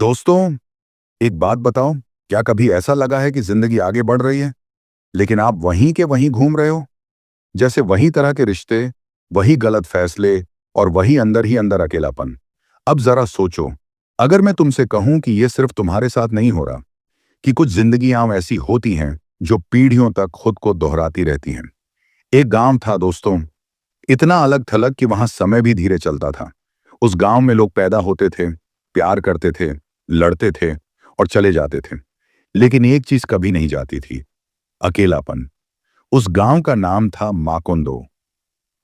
दोस्तों, एक बात बताओ, क्या कभी ऐसा लगा है कि जिंदगी आगे बढ़ रही है लेकिन आप वहीं के वहीं घूम रहे हो? जैसे वही तरह के रिश्ते, वही गलत फैसले और वही अंदर ही अंदर अकेलापन। अब जरा सोचो, अगर मैं तुमसे कहूं कि यह सिर्फ तुम्हारे साथ नहीं हो रहा, कि कुछ जिंदगियां ऐसी होती हैं जो पीढ़ियों तक खुद को दोहराती रहती हैं। एक गांव था दोस्तों, इतना अलग थलग कि वहां समय भी धीरे चलता था। उस गांव में लोग पैदा होते थे, प्यार करते थे, लड़ते थे और चले जाते थे। लेकिन एक चीज कभी नहीं जाती थी, अकेलापन। उस गांव का नाम था माकोंदो।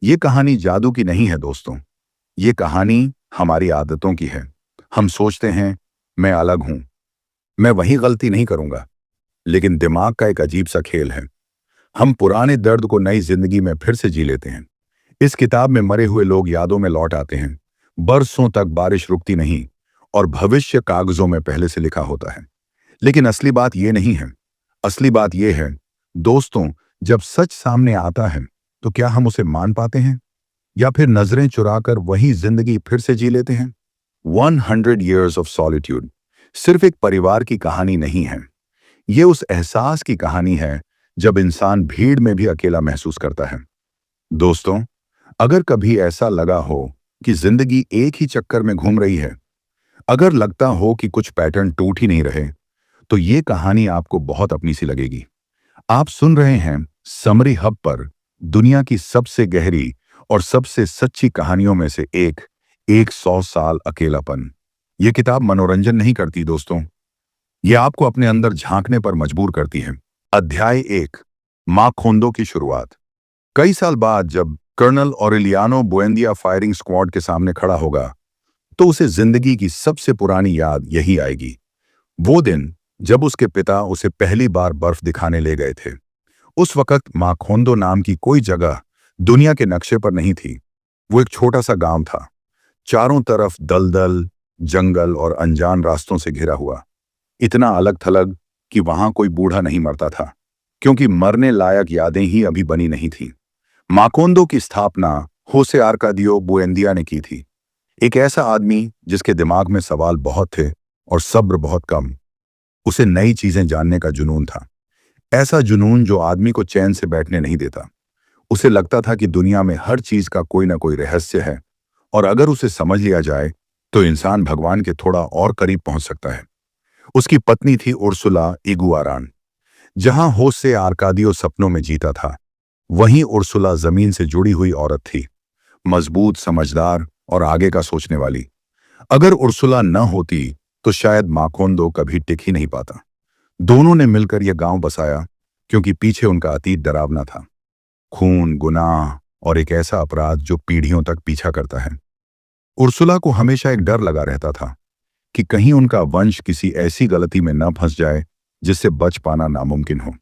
ये कहानी जादू की नहीं है दोस्तों, ये कहानी हमारी आदतों की है। हम सोचते हैं, मैं अलग हूं, मैं वही गलती नहीं करूंगा। लेकिन दिमाग का एक अजीब सा खेल है, हम पुराने दर्द को नई जिंदगी में फिर से जी लेते हैं। इस किताब में मरे हुए लोग यादों में लौट आते हैं, बरसों तक बारिश रुकती नहीं और भविष्य कागजों में पहले से लिखा होता है। लेकिन असली बात यह नहीं है। असली बात यह है दोस्तों, जब सच सामने आता है तो क्या हम उसे मान पाते हैं या फिर नजरें चुराकर वही जिंदगी फिर से जी लेते हैं? 100 years ऑफ सॉलिट्यूड सिर्फ एक परिवार की कहानी नहीं है, ये उस एहसास की कहानी है जब इंसान भीड़ में भी अकेला महसूस करता है। दोस्तों, अगर कभी ऐसा लगा हो कि जिंदगी एक ही चक्कर में घूम रही है, अगर लगता हो कि कुछ पैटर्न टूट ही नहीं रहे, तो ये कहानी आपको बहुत अपनी सी लगेगी। आप सुन रहे हैं समरी हब पर दुनिया की सबसे गहरी और सबसे सच्ची कहानियों में से एक, 100 साल अकेलापन। यह किताब मनोरंजन नहीं करती दोस्तों, यह आपको अपने अंदर झांकने पर मजबूर करती है। अध्याय 1, माखोंदो की शुरुआत। कई साल बाद जब कर्नल ऑरेलियानो बुएंदिया फायरिंग स्क्वाड के सामने खड़ा होगा, तो उसे जिंदगी की सबसे पुरानी याद यही आएगी। वो दिन जब उसके पिता उसे पहली बार बर्फ दिखाने ले गए थे। उस वक्त माखोंदो नाम की कोई जगह दुनिया के नक्शे पर नहीं थी। वो एक छोटा सा गांव था, चारों तरफ दलदल, जंगल और अनजान रास्तों से घिरा हुआ। इतना अलग थलग कि वहां कोई बूढ़ा नहीं मरता था, क्योंकि मरने लायक यादें ही अभी बनी नहीं थीं। माकोंदो की स्थापना होसे आर्कादियो बुएंदिया ने की थी, एक ऐसा आदमी जिसके दिमाग में सवाल बहुत थे और सब्र बहुत कम। उसे नई चीजें जानने का जुनून था, ऐसा जुनून जो आदमी को चैन से बैठने नहीं देता। उसे लगता था कि दुनिया में हर चीज का कोई ना कोई रहस्य है और अगर उसे समझ लिया जाए तो इंसान भगवान के थोड़ा और करीब पहुंच सकता है। उसकी पत्नी थी उर्सुला इगुआरान। जहां होसे आर्कादियो सपनों में जीता था, वहीं उर्सुला जमीन से जुड़ी हुई औरत थी, मजबूत, समझदार और आगे का सोचने वाली। अगर उर्सुला न होती तो शायद माकोंदो कभी टिक ही नहीं पाता। दोनों ने मिलकर यह गांव बसाया क्योंकि पीछे उनका अतीत डरावना था, खून, गुनाह और एक ऐसा अपराध जो पीढ़ियों तक पीछा करता है। उर्सुला को हमेशा एक डर लगा रहता था कि कहीं उनका वंश किसी ऐसी गलती में न फंस जाए जिससे बच पाना नामुमकिन हो।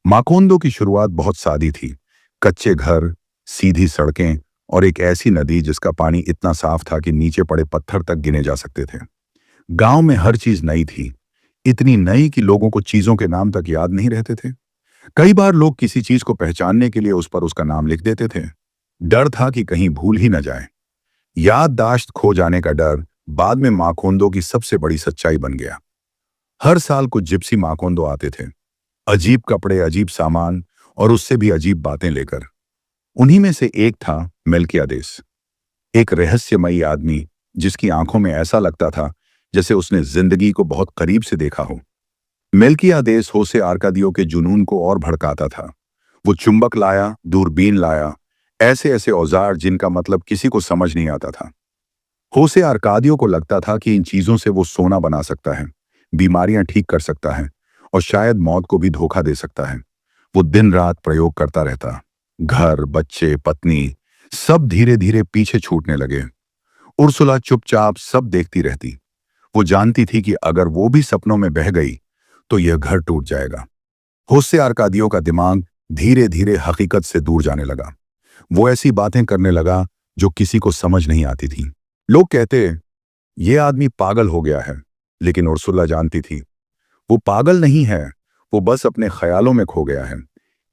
माकोंदो की शुरुआत बहुत सादी थी, कच्चे घर, सीधी सड़कें और एक ऐसी नदी जिसका पानी इतना साफ था कि नीचे पड़े पत्थर तक गिने जा सकते थे। गांव में हर चीज नई थी, इतनी नई कि लोगों को चीजों के नाम तक याद नहीं रहते थे। कई बार लोग किसी चीज को पहचानने के लिए उस पर उसका नाम लिख देते थे। डर था कि कहीं भूल ही न जाए। याददाश्त खो जाने का डर बाद में माकोंदो की सबसे बड़ी सच्चाई बन गया। हर साल कुछ जिप्सी माकोंदो आते थे, अजीब कपड़े, अजीब सामान और उससे भी अजीब बातें लेकर। उन्हीं में से एक था मेल्कियादेस, एक रहस्यमयी आदमी जिसकी आंखों में ऐसा लगता था जैसे उसने जिंदगी को बहुत करीब से देखा हो। मेल्कियादेस होसे आर्कादियो के जुनून को और भड़काता था। वो चुंबक लाया, दूरबीन लाया, ऐसे ऐसे औजार जिनका मतलब किसी को समझ नहीं आता था। होसे आर्कादियो को लगता था कि इन चीजों से वो सोना बना सकता है, बीमारियां ठीक कर सकता है और शायद मौत को भी धोखा दे सकता है। वो दिन रात प्रयोग करता रहता। घर, बच्चे, पत्नी सब धीरे धीरे पीछे छूटने लगे। उर्सुला चुपचाप सब देखती रहती। वो जानती थी कि अगर वो भी सपनों में बह गई तो यह घर टूट जाएगा। होसे आर्कादियो का दिमाग धीरे धीरे हकीकत से दूर जाने लगा। वो ऐसी बातें करने लगा जो किसी को समझ नहीं आती थी। लोग कहते, ये आदमी पागल हो गया है, लेकिन उर्सुला जानती थी वो पागल नहीं है, वो बस अपने ख्यालों में खो गया है।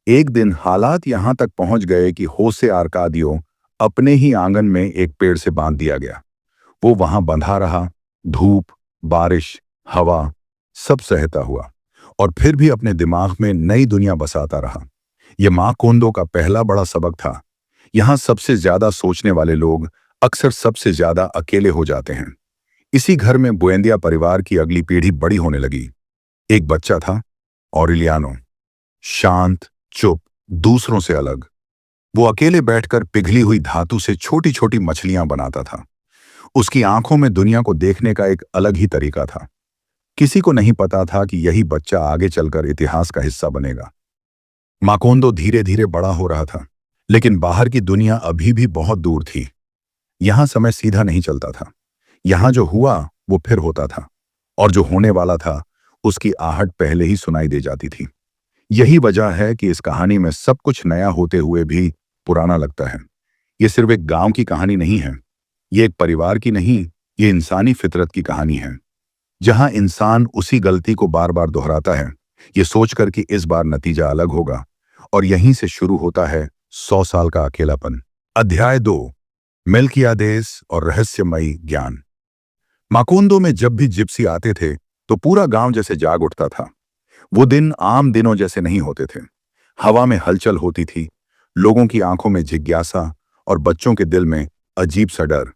एक दिन हालात यहां तक पहुंच गए कि होसे आर्कादियो अपने ही आंगन में एक पेड़ से बांध दिया गया। वो वहां बंधा रहा, धूप, बारिश, हवा, सब सहता हुआ और फिर भी अपने दिमाग में नई दुनिया बसाता रहा। यह माँ कोंदो का पहला बड़ा सबक था। यहाँ सबसे ज्यादा सोचने वाले लोग अक्सर सबसे ज्यादा अकेले हो जाते हैं। इसी घर में बुएंदिया परिवार की अगली पीढ़ी बड़ी होने लगी। एक बच्चा था, ऑरिलियानो, शांत, चुप, दूसरों से अलग। वो अकेले बैठकर पिघली हुई धातु से छोटी छोटी मछलियां बनाता था। उसकी आंखों में दुनिया को देखने का एक अलग ही तरीका था। किसी को नहीं पता था कि यही बच्चा आगे चलकर इतिहास का हिस्सा बनेगा। माकोंदो धीरे धीरे बड़ा हो रहा था, लेकिन बाहर की दुनिया अभी भी बहुत दूर थी। यहां समय सीधा नहीं चलता था। यहां जो हुआ वो फिर होता था, और जो होने वाला था उसकी आहट पहले ही सुनाई दे जाती थी। यही वजह है कि इस कहानी में सब कुछ नया होते हुए भी पुराना लगता है। ये सिर्फ एक गांव की कहानी नहीं है, ये एक परिवार की नहीं, ये इंसानी फितरत की कहानी है, जहां इंसान उसी गलती को बार बार दोहराता है, ये सोचकर कि इस बार नतीजा अलग होगा। और यहीं से शुरू होता है 100 साल का अकेलापन। अध्याय 2, मेल्कियादेस और रहस्यमयी ज्ञान। माकोंदो में जब भी जिप्सी आते थे तो पूरा गांव जैसे जाग उठता था। वो दिन आम दिनों जैसे नहीं होते थे। हवा में हलचल होती थी, लोगों की आंखों में जिज्ञासा और बच्चों के दिल में अजीब सा डर।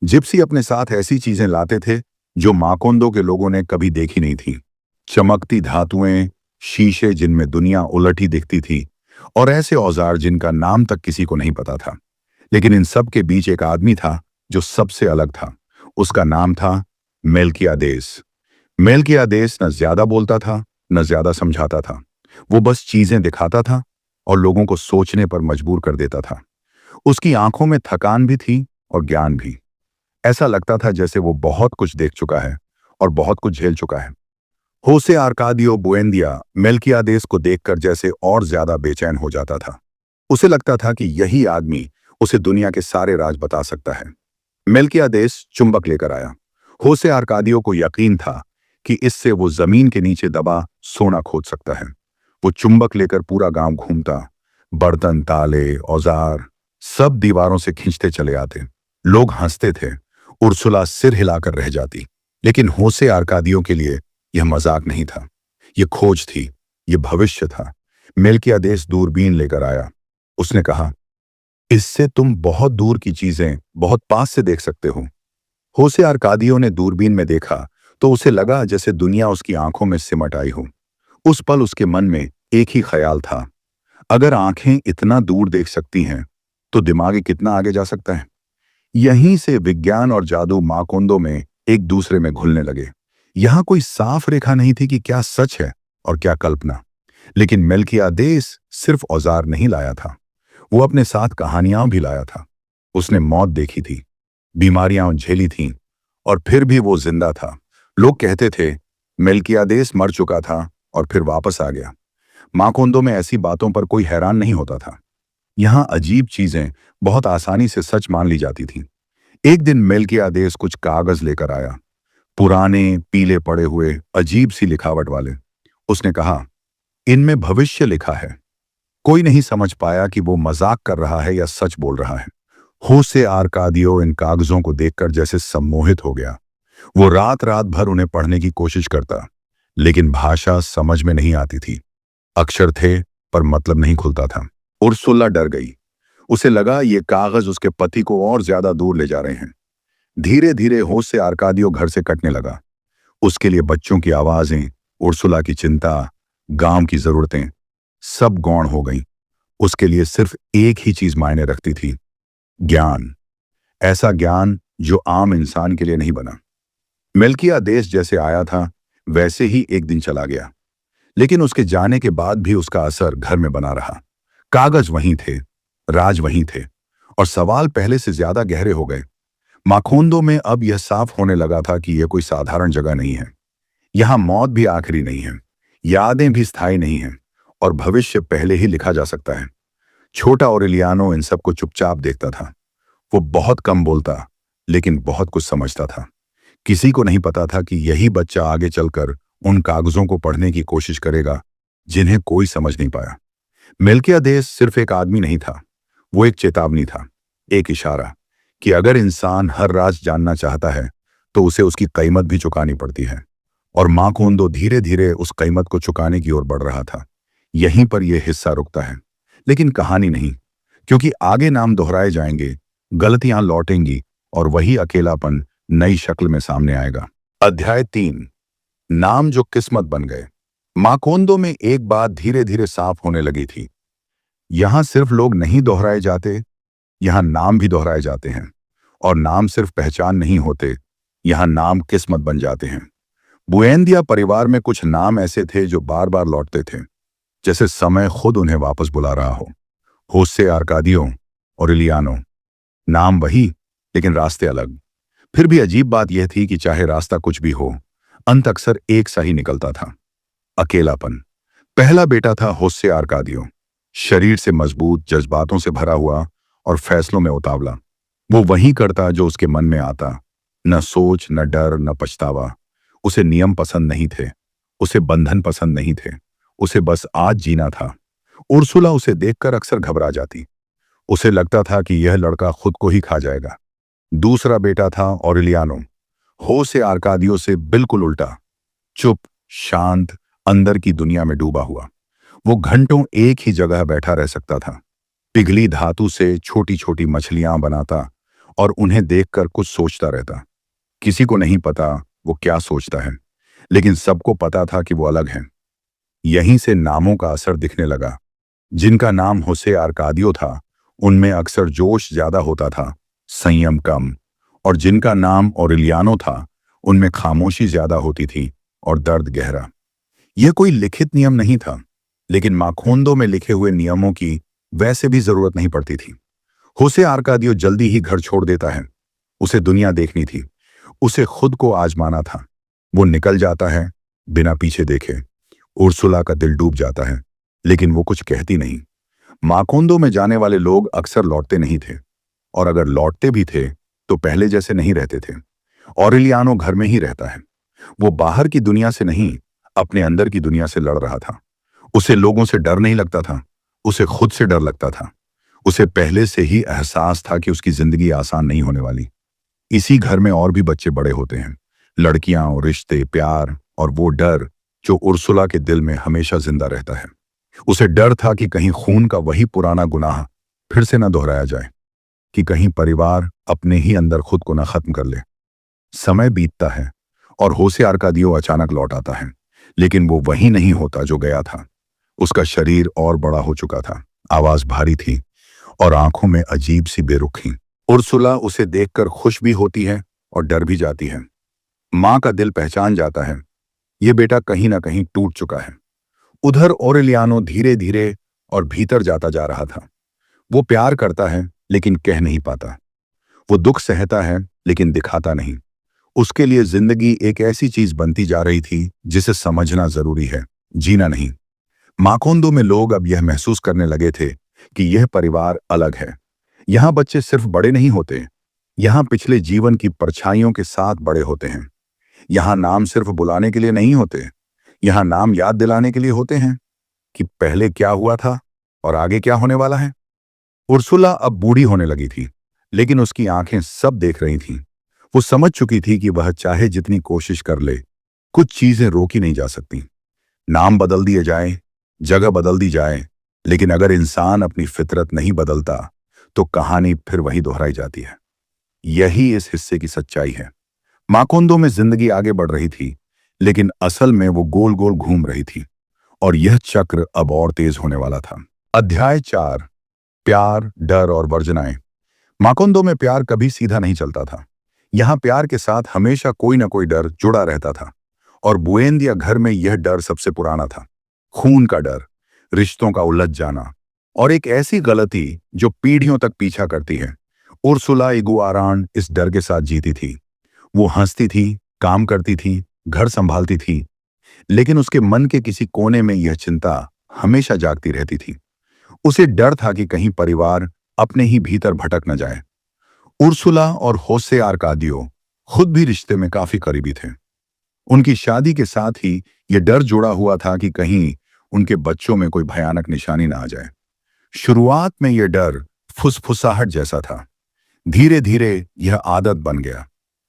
जिप्सी अपने साथ ऐसी चीजें लाते थे जो माकोंदो के लोगों ने कभी देखी नहीं थी। चमकती धातुएं, शीशे जिनमें दुनिया उलटी दिखती थी, और ऐसे औजार जिनका नाम तक किसी को नहीं पता था। लेकिन इन सब के बीच एक आदमी था जो सबसे अलग था। उसका नाम था मेल्कियादेस। मेल्कियादेस न ज्यादा बोलता था, न ज्यादा समझाता था। वो बस चीजें दिखाता था और लोगों को सोचने पर मजबूर कर देता था। उसकी आंखों में थकान भी थी और ज्ञान भी। ऐसा लगता था जैसे वो बहुत कुछ देख चुका है और बहुत कुछ झेल चुका है। होसे आर्कादियो बुएंदिया मेल्कियादेस को देखकर जैसे और ज्यादा बेचैन हो जाता था। उसे लगता था कि यही आदमी उसे दुनिया के सारे राज बता सकता है। मेल्कियादेस चुंबक लेकर आया। होसे आर्कादियो को यकीन था कि इससे वो जमीन के नीचे दबा सोना खोद सकता है। वो चुंबक लेकर पूरा गांव घूमता। बर्तन, ताले, औजार सब दीवारों से खींचते चले आते। लोग हंसते थे। उर्सुला सिर हिलाकर रह जाती। लेकिन होसे आर्कादियो के लिए यह मजाक नहीं था, यह खोज थी, यह भविष्य था। मेल्कियादेस दूरबीन लेकर आया। उसने कहा, इससे तुम बहुत दूर की चीजें बहुत पास से देख सकते हो। होसे आर्कादियो ने दूरबीन में देखा तो उसे लगा जैसे दुनिया उसकी आंखों में सिमट आई हो। उस पल उसके मन में एक ही ख्याल था, अगर आंखें इतना दूर देख सकती हैं तो दिमाग कितना आगे जा सकता है। यहीं से विज्ञान और जादू माकोंदो में एक दूसरे में घुलने लगे। यहां कोई साफ रेखा नहीं थी कि क्या सच है और क्या कल्पना। लेकिन मेल्कियादेस सिर्फ औजार नहीं लाया था, वो अपने साथ कहानियां भी लाया था। उसने मौत देखी थी, बीमारियां झेली थीं, और फिर भी वो जिंदा था। लोग कहते थे मेल्कियादेस मर चुका था और फिर वापस आ गया। माकोंदो में ऐसी बातों पर कोई हैरान नहीं होता था। यहां अजीब चीजें बहुत आसानी से सच मान ली जाती थीं। एक दिन मेल्कियादेस कुछ कागज लेकर आया, पुराने, पीले पड़े हुए, अजीब सी लिखावट वाले। उसने कहा, इनमें भविष्य लिखा है। कोई नहीं समझ पाया कि वो मजाक कर रहा है या सच बोल रहा है। होसे आर्कादियो इन कागजों को देखकर जैसे सम्मोहित हो गया। वो रात रात भर उन्हें पढ़ने की कोशिश करता, लेकिन भाषा समझ में नहीं आती थी। अक्षर थे पर मतलब नहीं खुलता था। उर्सुला डर गई। उसे लगा ये कागज उसके पति को और ज्यादा दूर ले जा रहे हैं। धीरे धीरे होसे आर्कादियो घर से कटने लगा। उसके लिए बच्चों की आवाजें, उर्सुला की चिंता, गांव की जरूरतें सब गौण हो गईं। उसके लिए सिर्फ एक ही चीज मायने रखती थी, ज्ञान। ऐसा ज्ञान जो आम इंसान के लिए नहीं बना। मेल्कियादेस जैसे आया था वैसे ही एक दिन चला गया, लेकिन उसके जाने के बाद भी उसका असर घर में बना रहा। कागज वहीं थे, राज वहीं थे, और सवाल पहले से ज्यादा गहरे हो गए। माकोंदो में अब यह साफ होने लगा था कि यह कोई साधारण जगह नहीं है। यहां मौत भी आखिरी नहीं है, यादें भी स्थायी नहीं हैं, और भविष्य पहले ही लिखा जा सकता है। छोटा ऑरेलियानो इन सबको चुपचाप देखता था। वो बहुत कम बोलता, लेकिन बहुत कुछ समझता था। किसी को नहीं पता था कि यही बच्चा आगे चलकर उन कागजों को पढ़ने की कोशिश करेगा जिन्हें कोई समझ नहीं पाया। मेल्कियादेस सिर्फ एक आदमी नहीं था, वो एक चेतावनी था, एक इशारा कि अगर इंसान हर राज जानना चाहता है तो उसे उसकी कीमत भी चुकानी पड़ती है। और माकोंदो धीरे धीरे उस कीमत को चुकाने की ओर बढ़ रहा था। यहीं पर यह हिस्सा रुकता है, लेकिन कहानी नहीं, क्योंकि आगे नाम दोहराए जाएंगे, गलतियां लौटेंगी और वही अकेलापन नई शक्ल में सामने आएगा। अध्याय 3, नाम जो किस्मत बन गए। माकोंदो में एक बात धीरे धीरे साफ होने लगी थी। यहां सिर्फ लोग नहीं दोहराए जाते, यहां नाम भी दोहराए जाते हैं। और नाम सिर्फ पहचान नहीं होते, यहां नाम किस्मत बन जाते हैं। बुएंदिया परिवार में कुछ नाम ऐसे थे जो बार बार लौटते थे, जैसे समय खुद उन्हें वापस बुला रहा हो। होसे आर्कादियो और इलियानो, नाम वही, लेकिन रास्ते अलग। फिर भी अजीब बात यह थी कि चाहे रास्ता कुछ भी हो, अंत अक्सर एक सा ही निकलता था, अकेलापन। पहला बेटा था होसे आर्कादियो, शरीर से मजबूत, जज्बातों से भरा हुआ और फैसलों में उतावला। वो वही करता जो उसके मन में आता, न सोच, न डर, न पछतावा। उसे नियम पसंद नहीं थे, उसे बंधन पसंद नहीं थे, उसे बस आज जीना था। उर्सुला उसे देखकर अक्सर घबरा जाती। उसे लगता था कि यह लड़का खुद को ही खा जाएगा। दूसरा बेटा था ऑरेलियानो, होसे आर्कादियो से बिल्कुल उल्टा, चुप, शांत, अंदर की दुनिया में डूबा हुआ। वो घंटों एक ही जगह बैठा रह सकता था, पिघली धातु से छोटी छोटी मछलियां बनाता और उन्हें देखकर कुछ सोचता रहता। किसी को नहीं पता वो क्या सोचता है, लेकिन सबको पता था कि वो अलग है। यहीं से नामों का असर दिखने लगा। जिनका नाम होसे आर्कादियो था, उनमें अक्सर जोश ज्यादा होता था, संयम कम। और जिनका नाम ऑरेलियानो था, उनमें खामोशी ज्यादा होती थी और दर्द गहरा। यह कोई लिखित नियम नहीं था, लेकिन माकोंदो में लिखे हुए नियमों की वैसे भी जरूरत नहीं पड़ती थी। होसे आर्कादियो जल्दी ही घर छोड़ देता है। उसे दुनिया देखनी थी, उसे खुद को आजमाना था। वो निकल जाता है बिना पीछे देखे। उर्सुला का दिल डूब जाता है, लेकिन वो कुछ कहती नहीं। माकोंदो में जाने वाले लोग अक्सर लौटते नहीं थे, और अगर लौटते भी थे तो पहले जैसे नहीं रहते थे। ऑरेलियानो घर में ही रहता है। वो बाहर की दुनिया से नहीं, अपने अंदर की दुनिया से लड़ रहा था। उसे लोगों से डर नहीं लगता था, उसे खुद से डर लगता था। उसे पहले से ही एहसास था कि उसकी जिंदगी आसान नहीं होने वाली। इसी घर में और भी बच्चे बड़े होते हैं, लड़कियां और रिश्ते, प्यार और वो डर जो उर्सुला के दिल में हमेशा जिंदा रहता है। उसे डर था कि कहीं खून का वही पुराना गुनाह फिर से न दोहराया जाए, कि कहीं परिवार अपने ही अंदर खुद को न खत्म कर ले। समय बीतता है और होसे आर्कादियो अचानक लौट आता है, लेकिन वो वही नहीं होता जो गया था। उसका शरीर और बड़ा हो चुका था, आवाज भारी थी और आंखों में अजीब सी बेरुखी। उर्सुला उसे देखकर खुश भी होती है और डर भी जाती है। मां का दिल पहचान जाता है, ये बेटा कहीं ना कहीं टूट चुका है। उधर ओरेलियानो धीरे धीरे और भीतर जाता जा रहा था। वो प्यार करता है लेकिन कह नहीं पाता। वो दुख सहता है लेकिन दिखाता नहीं। उसके लिए जिंदगी एक ऐसी चीज बनती जा रही थी जिसे समझना जरूरी है, जीना नहीं। माकोंदो में लोग अब यह महसूस करने लगे थे कि यह परिवार अलग है। यहां बच्चे सिर्फ बड़े नहीं होते, यहां पिछले जीवन की परछाइयों के साथ बड़े होते हैं। यहां नाम सिर्फ बुलाने के लिए नहीं होते, यहां नाम याद दिलाने के लिए होते हैं कि पहले क्या हुआ था और आगे क्या होने वाला है। उर्सुला अब बूढ़ी होने लगी थी, लेकिन उसकी आंखें सब देख रही थीं। वो समझ चुकी थी कि वह चाहे जितनी कोशिश कर ले, कुछ चीजें रोकी नहीं जा सकती। नाम बदल दिए जाए, जगह बदल दी जाए, लेकिन अगर इंसान अपनी फितरत नहीं बदलता तो कहानी फिर वही दोहराई जाती है। यही इस हिस्से की सच्चाई है। माकोंदो में जिंदगी आगे बढ़ रही थी, लेकिन असल में वो गोल गोल घूम रही थी, और यह चक्र अब और तेज होने वाला था। अध्याय 4, प्यार, डर और वर्जनाएं। माकोंदो में प्यार कभी सीधा नहीं चलता था। यहां प्यार के साथ हमेशा कोई ना कोई डर जुड़ा रहता था, और बुएंदिया घर में यह डर सबसे पुराना था। खून का डर, रिश्तों का उलझ जाना, और एक ऐसी गलती जो पीढ़ियों तक पीछा करती है। उर्सुला इगुआरान इस डर के साथ जीती थी। वो हंसती थी, काम करती थी, घर संभालती थी, लेकिन उसके मन के किसी कोने में यह चिंता हमेशा जागती रहती थी। उसे डर था कि कहीं परिवार अपने ही भीतर भटक न जाए। उर्सुला और होसे आर्कादियो खुद भी रिश्ते में काफी करीबी थे। उनकी शादी के साथ ही यह डर जुड़ा हुआ था कि कहीं उनके बच्चों में कोई भयानक निशानी ना आ जाए। शुरुआत में यह डर फुसफुसाहट जैसा था, धीरे धीरे यह आदत बन गया।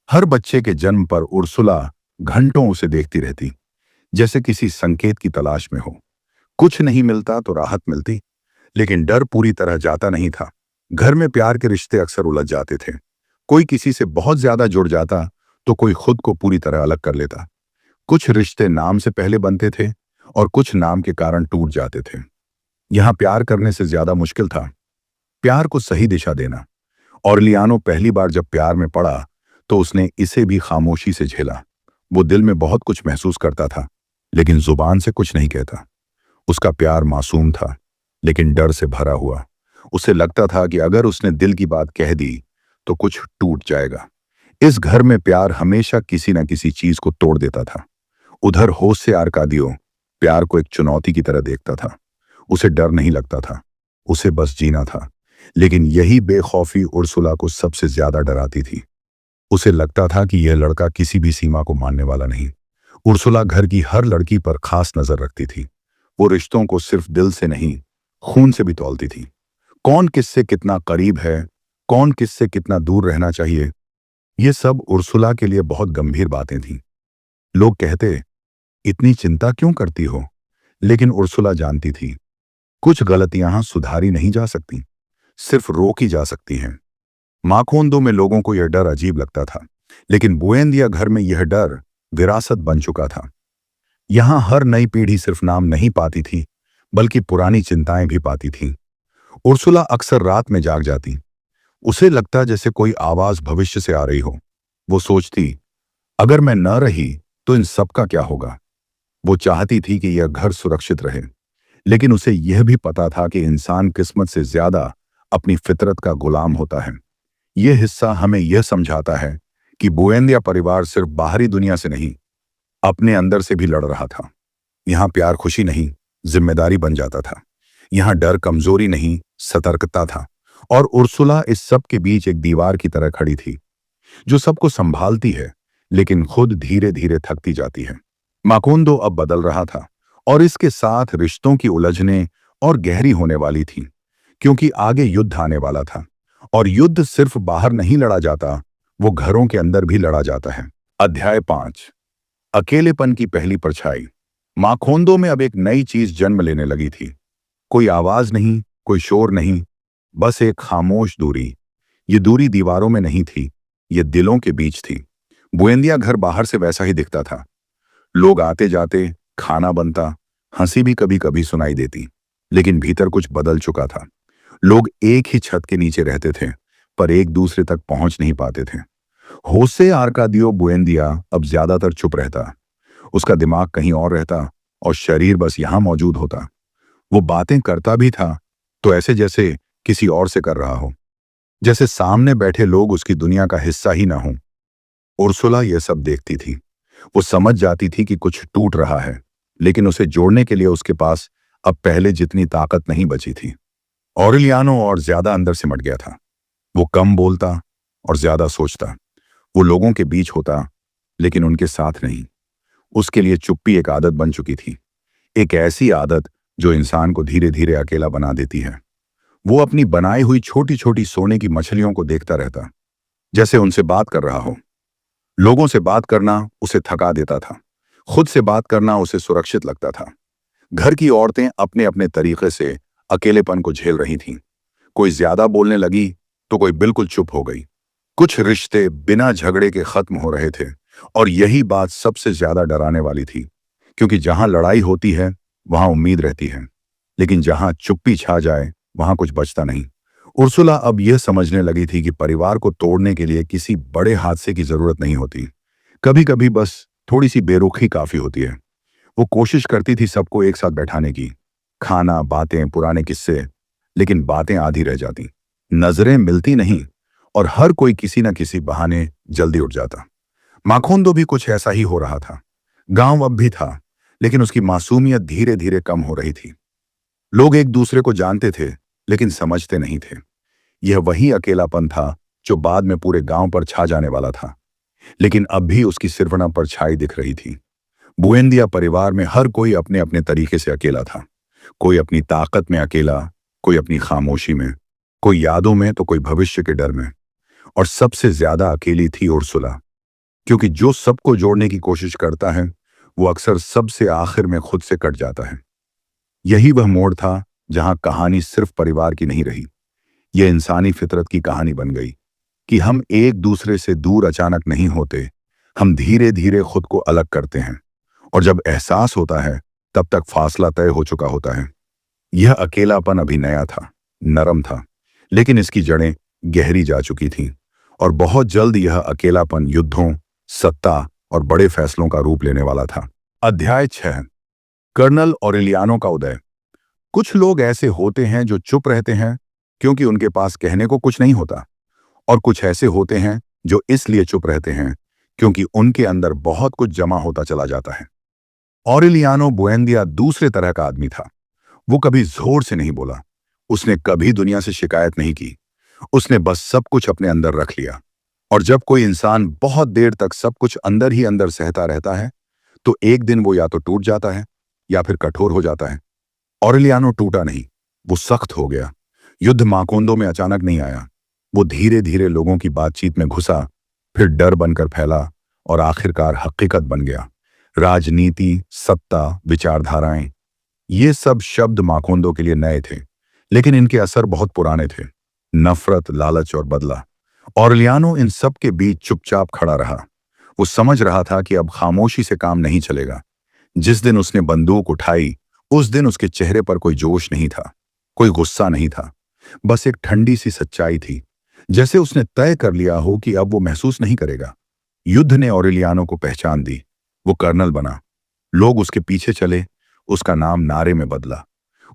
हर बच्चे के जन्म पर उर्सुला घंटों उसे देखती रहती, जैसे किसी संकेत की तलाश में हो। कुछ नहीं मिलता तो राहत मिलती, लेकिन डर पूरी तरह जाता नहीं था। घर में प्यार के रिश्ते अक्सर उलझ जाते थे। कोई किसी से बहुत ज्यादा जुड़ जाता तो कोई खुद को पूरी तरह अलग कर लेता। कुछ रिश्ते नाम से पहले बनते थे और कुछ नाम के कारण टूट जाते थे। यहां प्यार करने से ज्यादा मुश्किल था प्यार को सही दिशा देना। ऑरलियानो पहली बार जब प्यार में पड़ा तो उसने इसे भी खामोशी से झेला। वो दिल में बहुत कुछ महसूस करता था, लेकिन जुबान से कुछ नहीं कहता। उसका प्यार मासूम था, लेकिन डर से भरा हुआ। उसे लगता था कि अगर उसने दिल की बात कह दी तो कुछ टूट जाएगा। इस घर में प्यार हमेशा किसी न किसी चीज को तोड़ देता था। उधर होश से आर्कादियो प्यार को एक चुनौती की तरह देखता था। उसे डर नहीं लगता था, उसे बस जीना था। लेकिन यही बेखौफी उर्सुला को सबसे ज्यादा डराती थी। उसे लगता था कि यह लड़का किसी भी सीमा को मानने वाला नहीं। उर्सुला घर की हर लड़की पर खास नजर रखती थी। वो रिश्तों को सिर्फ दिल से नहीं, खून से भी तौलती थी। कौन किससे कितना करीब है, कौन किससे कितना दूर रहना चाहिए, ये सब उर्सुला के लिए बहुत गंभीर बातें थीं। लोग कहते, इतनी चिंता क्यों करती हो? लेकिन उर्सुला जानती थी, कुछ गलतियां सुधारी नहीं जा सकती, सिर्फ रोकी जा सकती हैं। माखोंदो में लोगों को यह डर अजीब लगता था, लेकिन बुएंदिया घर में यह डर विरासत बन चुका था। यहां हर नई पीढ़ी सिर्फ नाम नहीं पाती थी, बल्कि पुरानी चिंताएं भी पाती थी। उर्सुला अक्सर रात में जाग जाती। उसे लगता जैसे कोई आवाज भविष्य से आ रही हो। वो सोचती, अगर मैं न रही तो इन सब का क्या होगा। वो चाहती थी कि यह घर सुरक्षित रहे, लेकिन उसे यह भी पता था कि इंसान किस्मत से ज्यादा अपनी फितरत का गुलाम होता है। यह हिस्सा हमें यह समझाता है कि बुएंदिया परिवार सिर्फ बाहरी दुनिया से नहीं, अपने अंदर से भी लड़ रहा था। यहां प्यार खुशी नहीं, जिम्मेदारी बन जाता था। यहां डर कमजोरी नहीं, सतर्कता था। और उर्सुला इस सब के बीच एक दीवार की तरह खड़ी थी, जो सबको संभालती है, लेकिन खुद धीरे धीरे थकती जाती है। माकोंदो अब बदल रहा था, और इसके साथ रिश्तों की उलझने और गहरी होने वाली थी, क्योंकि आगे युद्ध आने वाला था। और युद्ध सिर्फ बाहर नहीं लड़ा जाता, वो घरों के अंदर भी लड़ा जाता है। अध्याय 5, अकेलेपन की पहली परछाई। माखोंदो में अब एक नई चीज जन्म लेने लगी थी। कोई आवाज नहीं, कोई शोर नहीं, बस एक खामोश दूरी। ये दूरी दीवारों में नहीं थी, ये दिलों के बीच थी। बुएंदिया घर बाहर से वैसा ही दिखता था। लोग आते जाते, खाना बनता, हंसी भी कभी कभी सुनाई देती, लेकिन भीतर कुछ बदल चुका था। लोग एक ही छत के नीचे रहते थे, पर एक दूसरे तक पहुंच नहीं पाते थे। होसे आर्कादियो बुएंदिया अब ज्यादातर चुप रहता। उसका दिमाग कहीं और रहता और शरीर बस यहां मौजूद होता। वो बातें करता भी था तो ऐसे जैसे किसी और से कर रहा हो, जैसे सामने बैठे लोग उसकी दुनिया का हिस्सा ही ना हो। उर्सुला यह सब देखती थी। वो समझ जाती थी कि कुछ टूट रहा है, लेकिन उसे जोड़ने के लिए उसके पास अब पहले जितनी ताकत नहीं बची थी। ऑरेलियानो और ज्यादा अंदर सिमट गया था। वो कम बोलता और ज्यादा सोचता। वो लोगों के बीच होता, लेकिन उनके साथ नहीं। उसके लिए चुप्पी एक आदत बन चुकी थी, एक ऐसी आदत जो इंसान को धीरे धीरे अकेला बना देती है। वो अपनी बनाई हुई छोटी छोटी सोने की मछलियों को देखता रहता, जैसे उनसे बात कर रहा हो। लोगों से बात करना उसे थका देता था, खुद से बात करना उसे सुरक्षित लगता था। घर की औरतें अपने अपने तरीके से अकेलेपन को झेल रही थीं। कोई ज्यादा बोलने लगी तो कोई बिल्कुल चुप हो गई। कुछ रिश्ते बिना झगड़े के खत्म हो रहे थे, और यही बात सबसे ज्यादा डराने वाली थी, क्योंकि जहां लड़ाई होती है वहां उम्मीद रहती है, लेकिन जहां चुप्पी छा जाए वहां कुछ बचता नहीं। उर्सुला अब यह समझने लगी थी कि परिवार को तोड़ने के लिए किसी बड़े हादसे की जरूरत नहीं होती। कभी कभी बस थोड़ी सी बेरुखी काफी होती है। वो कोशिश करती थी सबको एक साथ बैठाने की, खाना, बातें, पुराने किस्से, लेकिन बातें आधी रह जाती, नजरें मिलती नहीं, और हर कोई किसी न किसी बहाने जल्दी उठ जाता। माखोंदो भी कुछ ऐसा ही हो रहा था। गांव अब भी था, लेकिन उसकी मासूमियत धीरे धीरे कम हो रही थी। लोग एक दूसरे को जानते थे, लेकिन समझते नहीं थे। यह वही अकेलापन था जो बाद में पूरे गांव पर छा जाने वाला था, लेकिन अब भी उसकी सिरफना परछाई दिख रही थी। बुएंदिया परिवार में हर कोई अपने अपने तरीके से अकेला था। कोई अपनी ताकत में अकेला, कोई अपनी खामोशी में, कोई यादों में तो कोई भविष्य के डर में। और सबसे ज्यादा अकेली थी उर्सुला। क्योंकि जो सबको जोड़ने की कोशिश करता है वो अक्सर सबसे आखिर में खुद से कट जाता है। यही वह मोड़ था जहां कहानी सिर्फ परिवार की नहीं रही, यह इंसानी फितरत की कहानी बन गई कि हम एक दूसरे से दूर अचानक नहीं होते, हम धीरे धीरे खुद को अलग करते हैं। और जब एहसास होता है तब तक फासला तय हो चुका होता है। यह अकेलापन अभी नया था, नरम था, लेकिन इसकी जड़ें गहरी जा चुकी थीं। और बहुत जल्द यह अकेलापन युद्धों, सत्ता और बड़े फैसलों का रूप लेने वाला था। अध्याय 6। कर्नल ऑरेलियानो का उदय। कुछ लोग ऐसे होते हैं जो चुप रहते हैं क्योंकि उनके पास कहने को कुछ नहीं होता, और कुछ ऐसे होते हैं जो इसलिए चुप रहते हैं क्योंकि उनके अंदर बहुत कुछ जमा होता चला जाता है। ऑरेलियानो बुएंदिया दूसरे तरह का आदमी था। वो कभी जोर से नहीं बोला, उसने कभी दुनिया से शिकायत नहीं की, उसने बस सब कुछ अपने अंदर रख लिया। और जब कोई इंसान बहुत देर तक सब कुछ अंदर ही अंदर सहता रहता है तो एक दिन वो या तो टूट जाता है या फिर कठोर हो जाता है। ऑरेलियानो टूटा नहीं, वो सख्त हो गया। युद्ध माकोंदो में अचानक नहीं आया, वो धीरे धीरे लोगों की बातचीत में घुसा, फिर डर बनकर फैला और आखिरकार हकीकत बन गया। राजनीति, सत्ता, विचारधाराएं, ये सब शब्द माकोंदो के लिए नए थे, लेकिन इनके असर बहुत पुराने थे। नफरत, लालच और बदला। ऑरेलियानो इन सब के बीच चुपचाप खड़ा रहा। वो समझ रहा था कि अब खामोशी से काम नहीं चलेगा। जिस दिन उसने बंदूक उठाई उस दिन उसके चेहरे पर कोई जोश नहीं था, कोई गुस्सा नहीं था, बस एक ठंडी सी सच्चाई थी, जैसे उसने तय कर लिया हो कि अब वो महसूस नहीं करेगा। युद्ध ने ऑरेलियानो को पहचान दी। वो कर्नल बना, लोग उसके पीछे चले, उसका नाम नारे में बदला,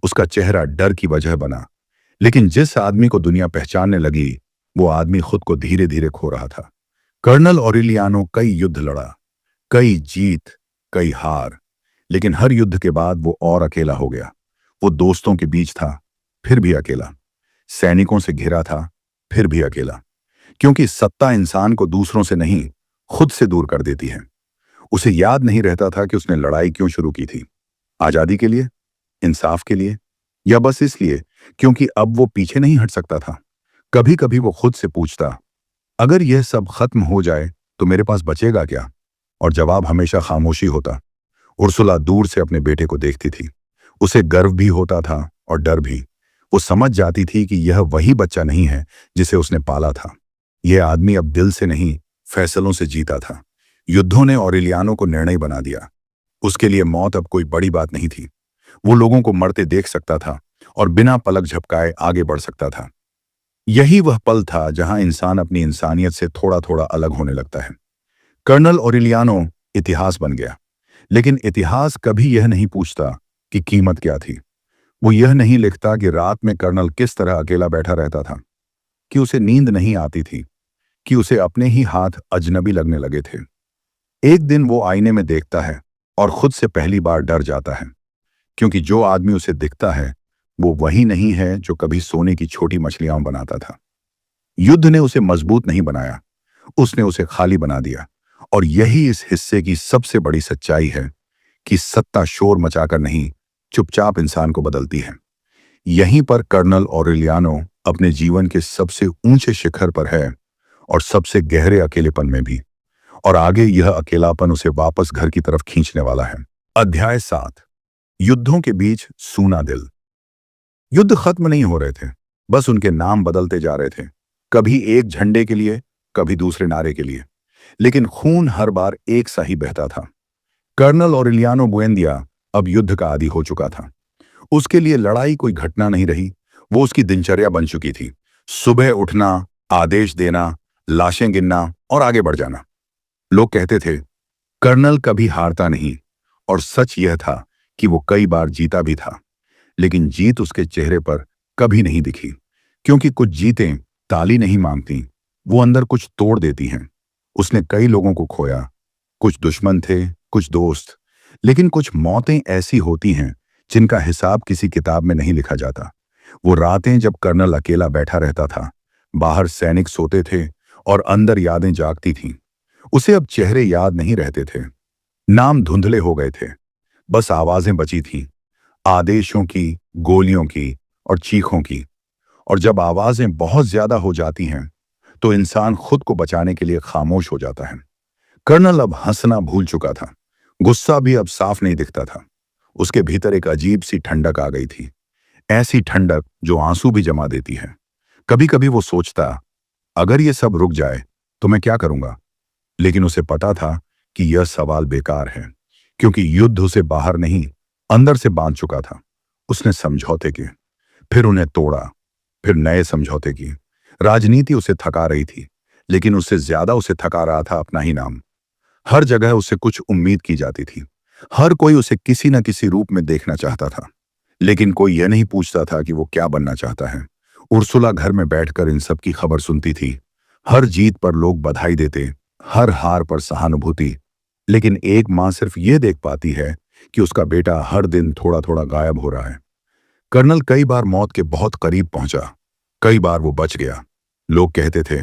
उसका चेहरा डर की वजह बना। लेकिन जिस आदमी को दुनिया पहचानने लगी वो आदमी खुद को धीरे धीरे खो रहा था। कर्नल ऑरेलियानो कई युद्ध लड़ा, कई जीत, कई हार, लेकिन हर युद्ध के बाद वो और अकेला हो गया। वो दोस्तों के बीच था, फिर भी अकेला, सैनिकों से घिरा था, फिर भी अकेला, क्योंकि सत्ता इंसान को दूसरों से नहीं, खुद से दूर कर देती है। उसे याद नहीं रहता था कि उसने लड़ाई क्यों शुरू की थी। आजादी के लिए, इंसाफ के लिए, या बस इसलिए क्योंकि अब वो पीछे नहीं हट सकता था। कभी कभी वो खुद से पूछता, अगर यह सब खत्म हो जाए तो मेरे पास बचेगा क्या? और जवाब हमेशा खामोशी होता। उर्सुला दूर से अपने बेटे को देखती थी, उसे गर्व भी होता था और डर भी। वो समझ जाती थी कि यह वही बच्चा नहीं है जिसे उसने पाला था। यह आदमी अब दिल से नहीं, फैसलों से जीता था। युद्धों ने ऑरेलियानो को निर्णय बना दिया। उसके लिए मौत अब कोई बड़ी बात नहीं थी। वो लोगों को मरते देख सकता था और बिना पलक झपकाए आगे बढ़ सकता था। यही वह पल था जहां इंसान अपनी इंसानियत से थोड़ा थोड़ा अलग होने लगता है। कर्नल ऑरेलियानो इतिहास बन गया, लेकिन इतिहास कभी यह नहीं पूछता कि कीमत क्या थी। वो यह नहीं लिखता कि रात में कर्नल किस तरह अकेला बैठा रहता था, कि उसे नींद नहीं आती थी, कि उसे अपने ही हाथ अजनबी लगने लगे थे। एक दिन वो आईने में देखता है और खुद से पहली बार डर जाता है, क्योंकि जो आदमी उसे दिखता है वो वही नहीं है जो कभी सोने की छोटी मछलियां बनाता था। युद्ध ने उसे मजबूत नहीं बनाया, उसने उसे खाली बना दिया। और यही इस हिस्से की सबसे बड़ी सच्चाई है कि सत्ता शोर मचाकर नहीं, चुपचाप इंसान को बदलती है। यहीं पर कर्नल ऑरेलियानो अपने जीवन के सबसे ऊंचे शिखर पर है और सबसे गहरे अकेलेपन में भी। और आगे यह अकेलापन उसे वापस घर की तरफ खींचने वाला है। अध्याय 7। युद्धों के बीच सूना दिल। युद्ध खत्म नहीं हो रहे थे, बस उनके नाम बदलते जा रहे थे, कभी एक झंडे के लिए, कभी दूसरे नारे के लिए, लेकिन खून हर बार एक सा ही बहता था। कर्नल ऑरेलियानो बुएंदिया अब युद्ध का आदी हो चुका था। उसके लिए लड़ाई कोई घटना नहीं रही, वो उसकी दिनचर्या बन चुकी थी। सुबह उठना, आदेश देना, लाशें गिनना और आगे बढ़ जाना। लोग कहते थे कर्नल कभी हारता नहीं, और सच यह था कि वो कई बार जीता भी था, लेकिन जीत उसके चेहरे पर कभी नहीं दिखी, क्योंकि कुछ जीतें ताली नहीं मांगती, वो अंदर कुछ तोड़ देती हैं। उसने कई लोगों को खोया, कुछ दुश्मन थे, कुछ दोस्त, लेकिन कुछ मौतें ऐसी होती हैं जिनका हिसाब किसी किताब में नहीं लिखा जाता। वो रातें जब कर्नल अकेला बैठा रहता था, बाहर सैनिक सोते थे और अंदर यादें जागती थीं। उसे अब चेहरे याद नहीं रहते थे, नाम धुंधले हो गए थे, बस आवाजें बची थीं, आदेशों की, गोलियों की और चीखों की। और जब आवाजें बहुत ज्यादा हो जाती हैं तो इंसान खुद को बचाने के लिए खामोश हो जाता है। कर्नल अब हंसना भूल चुका था। गुस्सा भी अब साफ नहीं दिखता था। उसके भीतर एक अजीब सी ठंडक आ गई थी, ऐसी ठंडक जो आंसू भी जमा देती है। कभी कभी वो सोचता, अगर ये सब रुक जाए तो मैं क्या करूंगा। लेकिन उसे पता था कि यह सवाल बेकार है, क्योंकि युद्ध उसे बाहर नहीं, अंदर से बांध चुका था। उसने समझौते किए, फिर उन्हें तोड़ा, फिर नए समझौते किए। राजनीति उसे थका रही थी, लेकिन उससे ज्यादा उसे थका रहा था अपना ही नाम। हर जगह उससे कुछ उम्मीद की जाती थी। हर कोई उसे किसी न किसी रूप में देखना चाहता था, लेकिन कोई यह नहीं पूछता था कि वो क्या बनना चाहता है। उर्सुला घर में बैठकर इन सब की खबर सुनती थी। हर जीत पर लोग बधाई देते, हर हार पर सहानुभूति। लेकिन एक माँ सिर्फ ये देख पाती है कि उसका बेटा हर दिन थोड़ा थोड़ा गायब हो रहा है। कर्नल कई बार मौत के बहुत करीब पहुंचा, कई बार वो बच गया। लोग कहते थे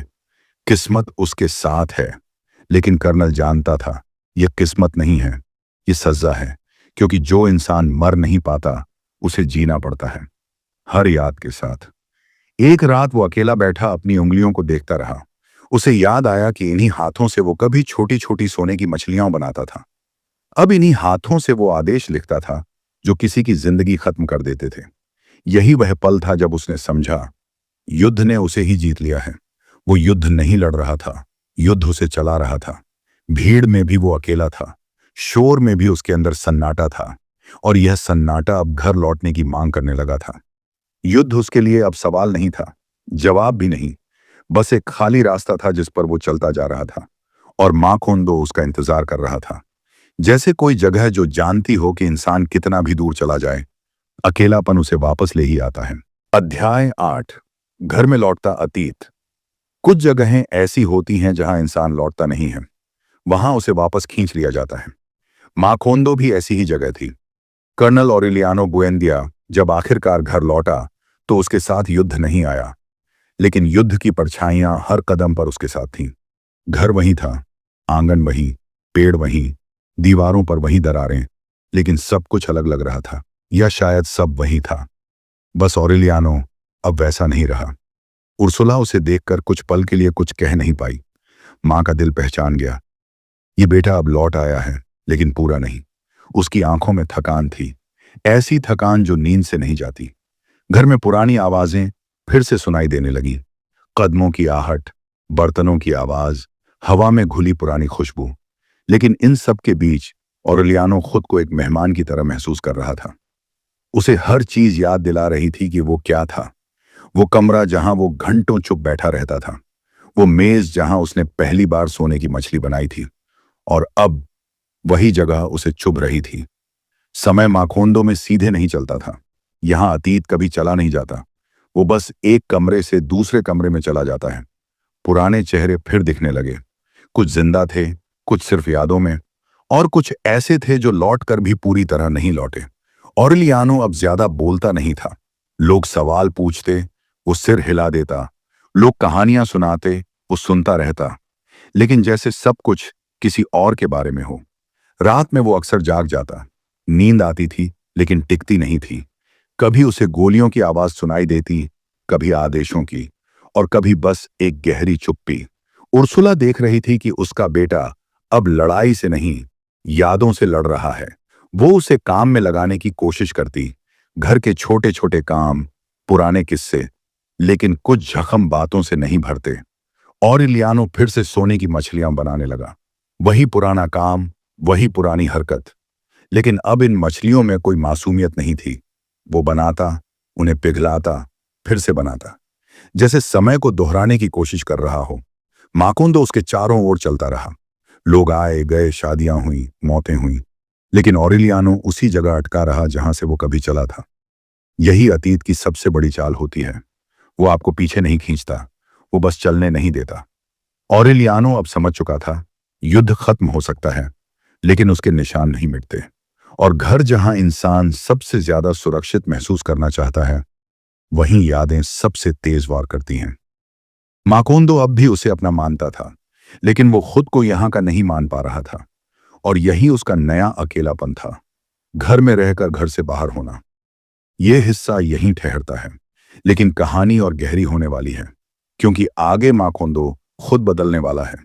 किस्मत उसके साथ है, लेकिन कर्नल जानता था यह किस्मत नहीं है, ये सजा है। क्योंकि जो इंसान मर नहीं पाता उसे जीना पड़ता है, हर याद के साथ। एक रात वो अकेला बैठा अपनी उंगलियों को देखता रहा। उसे याद आया कि इन्हीं हाथों से वो कभी छोटी छोटी सोने की मछलियां बनाता था। अब इन्हीं हाथों से वो आदेश लिखता था जो किसी की जिंदगी खत्म कर देते थे। यही वह पल था जब उसने समझा, युद्ध ने उसे ही जीत लिया है। वो युद्ध नहीं लड़ रहा था, युद्ध उसे चला रहा था। भीड़ में भी वो अकेला था, शोर में भी उसके अंदर सन्नाटा था, और यह सन्नाटा अब घर लौटने की मांग करने लगा था। युद्ध उसके लिए अब सवाल नहीं था, जवाब भी नहीं, बस एक खाली रास्ता था जिस पर वो चलता जा रहा था, और माखोंदो उसका इंतजार कर रहा था। जैसे कोई जगह जो जानती हो कि इंसान कितना भी दूर चला जाए, अकेलापन उसे वापस ले ही आता है। अध्याय 8। घर में लौटता अतीत। कुछ जगहें ऐसी होती हैं जहां इंसान लौटता नहीं है, वहां उसे वापस खींच लिया जाता है। माखोंदो भी ऐसी ही जगह थी। कर्नल ऑरेलियानो बुएंदिया जब आखिरकार घर लौटा तो उसके साथ युद्ध नहीं आया, लेकिन युद्ध की परछाइयां हर कदम पर उसके साथ थीं। घर वहीं था, आंगन वहीं, पेड़ वहीं, दीवारों पर वहीं दरारें, लेकिन सब कुछ अलग लग रहा था। या शायद सब वही था, बस ऑरेलियानो अब वैसा नहीं रहा। उर्सुला उसे देखकर कुछ पल के लिए कुछ कह नहीं पाई। मां का दिल पहचान गया, ये बेटा अब लौट आया है, लेकिन पूरा नहीं। उसकी आंखों में थकान थी, ऐसी थकान जो नींद से नहीं जाती। घर में पुरानी आवाजें फिर से सुनाई देने लगीं, कदमों की आहट, बर्तनों की आवाज, हवा में घुली पुरानी खुशबू। लेकिन इन सब के बीच ऑरेलियानो खुद को एक मेहमान की तरह महसूस कर रहा था। उसे हर चीज याद दिला रही थी कि वो क्या था। वो कमरा जहां वो घंटों चुप बैठा रहता था, वो मेज जहां उसने पहली बार सोने की मछली बनाई थी, और अब वही जगह उसे चुभ रही थी। समय माखोंदो में सीधे नहीं चलता था। यहां अतीत कभी चला नहीं जाता, वो बस एक कमरे से दूसरे कमरे में चला जाता है। पुराने चेहरे फिर दिखने लगे, कुछ जिंदा थे, कुछ सिर्फ यादों में, और कुछ ऐसे थे जो लौट कर भी पूरी तरह नहीं लौटे। ऑरेलियानो अब ज्यादा बोलता नहीं था। लोग सवाल पूछते, वो सिर हिला देता। लोग कहानियां सुनाते, वो सुनता रहता। लेकिन जैसे सब कुछ किसी और के बारे में हो। रात में वो अक्सर जाग जाता। नींद आती थी, लेकिन टिकती नहीं थी। कभी उसे गोलियों की आवाज सुनाई देती, कभी आदेशों की, और कभी बस एक गहरी चुप्पी। उर्सुला देख रही थी कि उसका बेटा अब लड़ाई से नहीं, यादों से लड़ रहा है। वो उसे काम में लगाने की कोशिश करती, घर के छोटे छोटे काम, पुराने किस्से, लेकिन कुछ जख्म बातों से नहीं भरते। ऑरेलियानो फिर से सोने की मछलियां बनाने लगा। वही पुराना काम, वही पुरानी हरकत, लेकिन अब इन मछलियों में कोई मासूमियत नहीं थी। वो बनाता, उन्हें पिघलाता, फिर से बनाता, जैसे समय को दोहराने की कोशिश कर रहा हो। माखोंदो उसके चारों ओर चलता रहा। लोग आए गए, शादियां हुई, मौतें हुई, लेकिन ऑरेलियानो उसी जगह अटका रहा जहां से वो कभी चला था। यही अतीत की सबसे बड़ी चाल होती है। वो आपको पीछे नहीं खींचता, वो बस चलने नहीं देता। ऑरेलियानो अब समझ चुका था, युद्ध खत्म हो सकता है, लेकिन उसके निशान नहीं मिटते। और घर जहां इंसान सबसे ज्यादा सुरक्षित महसूस करना चाहता है, वहीं यादें सबसे तेज वार करती हैं। माकोंदो अब भी उसे अपना मानता था, लेकिन वो खुद को यहां का नहीं मान पा रहा था। और यही उसका नया अकेलापन था, घर में रहकर घर से बाहर होना। यह हिस्सा यहीं ठहरता है, लेकिन कहानी और गहरी होने वाली है, क्योंकि आगे माकोंदो खुद बदलने वाला है।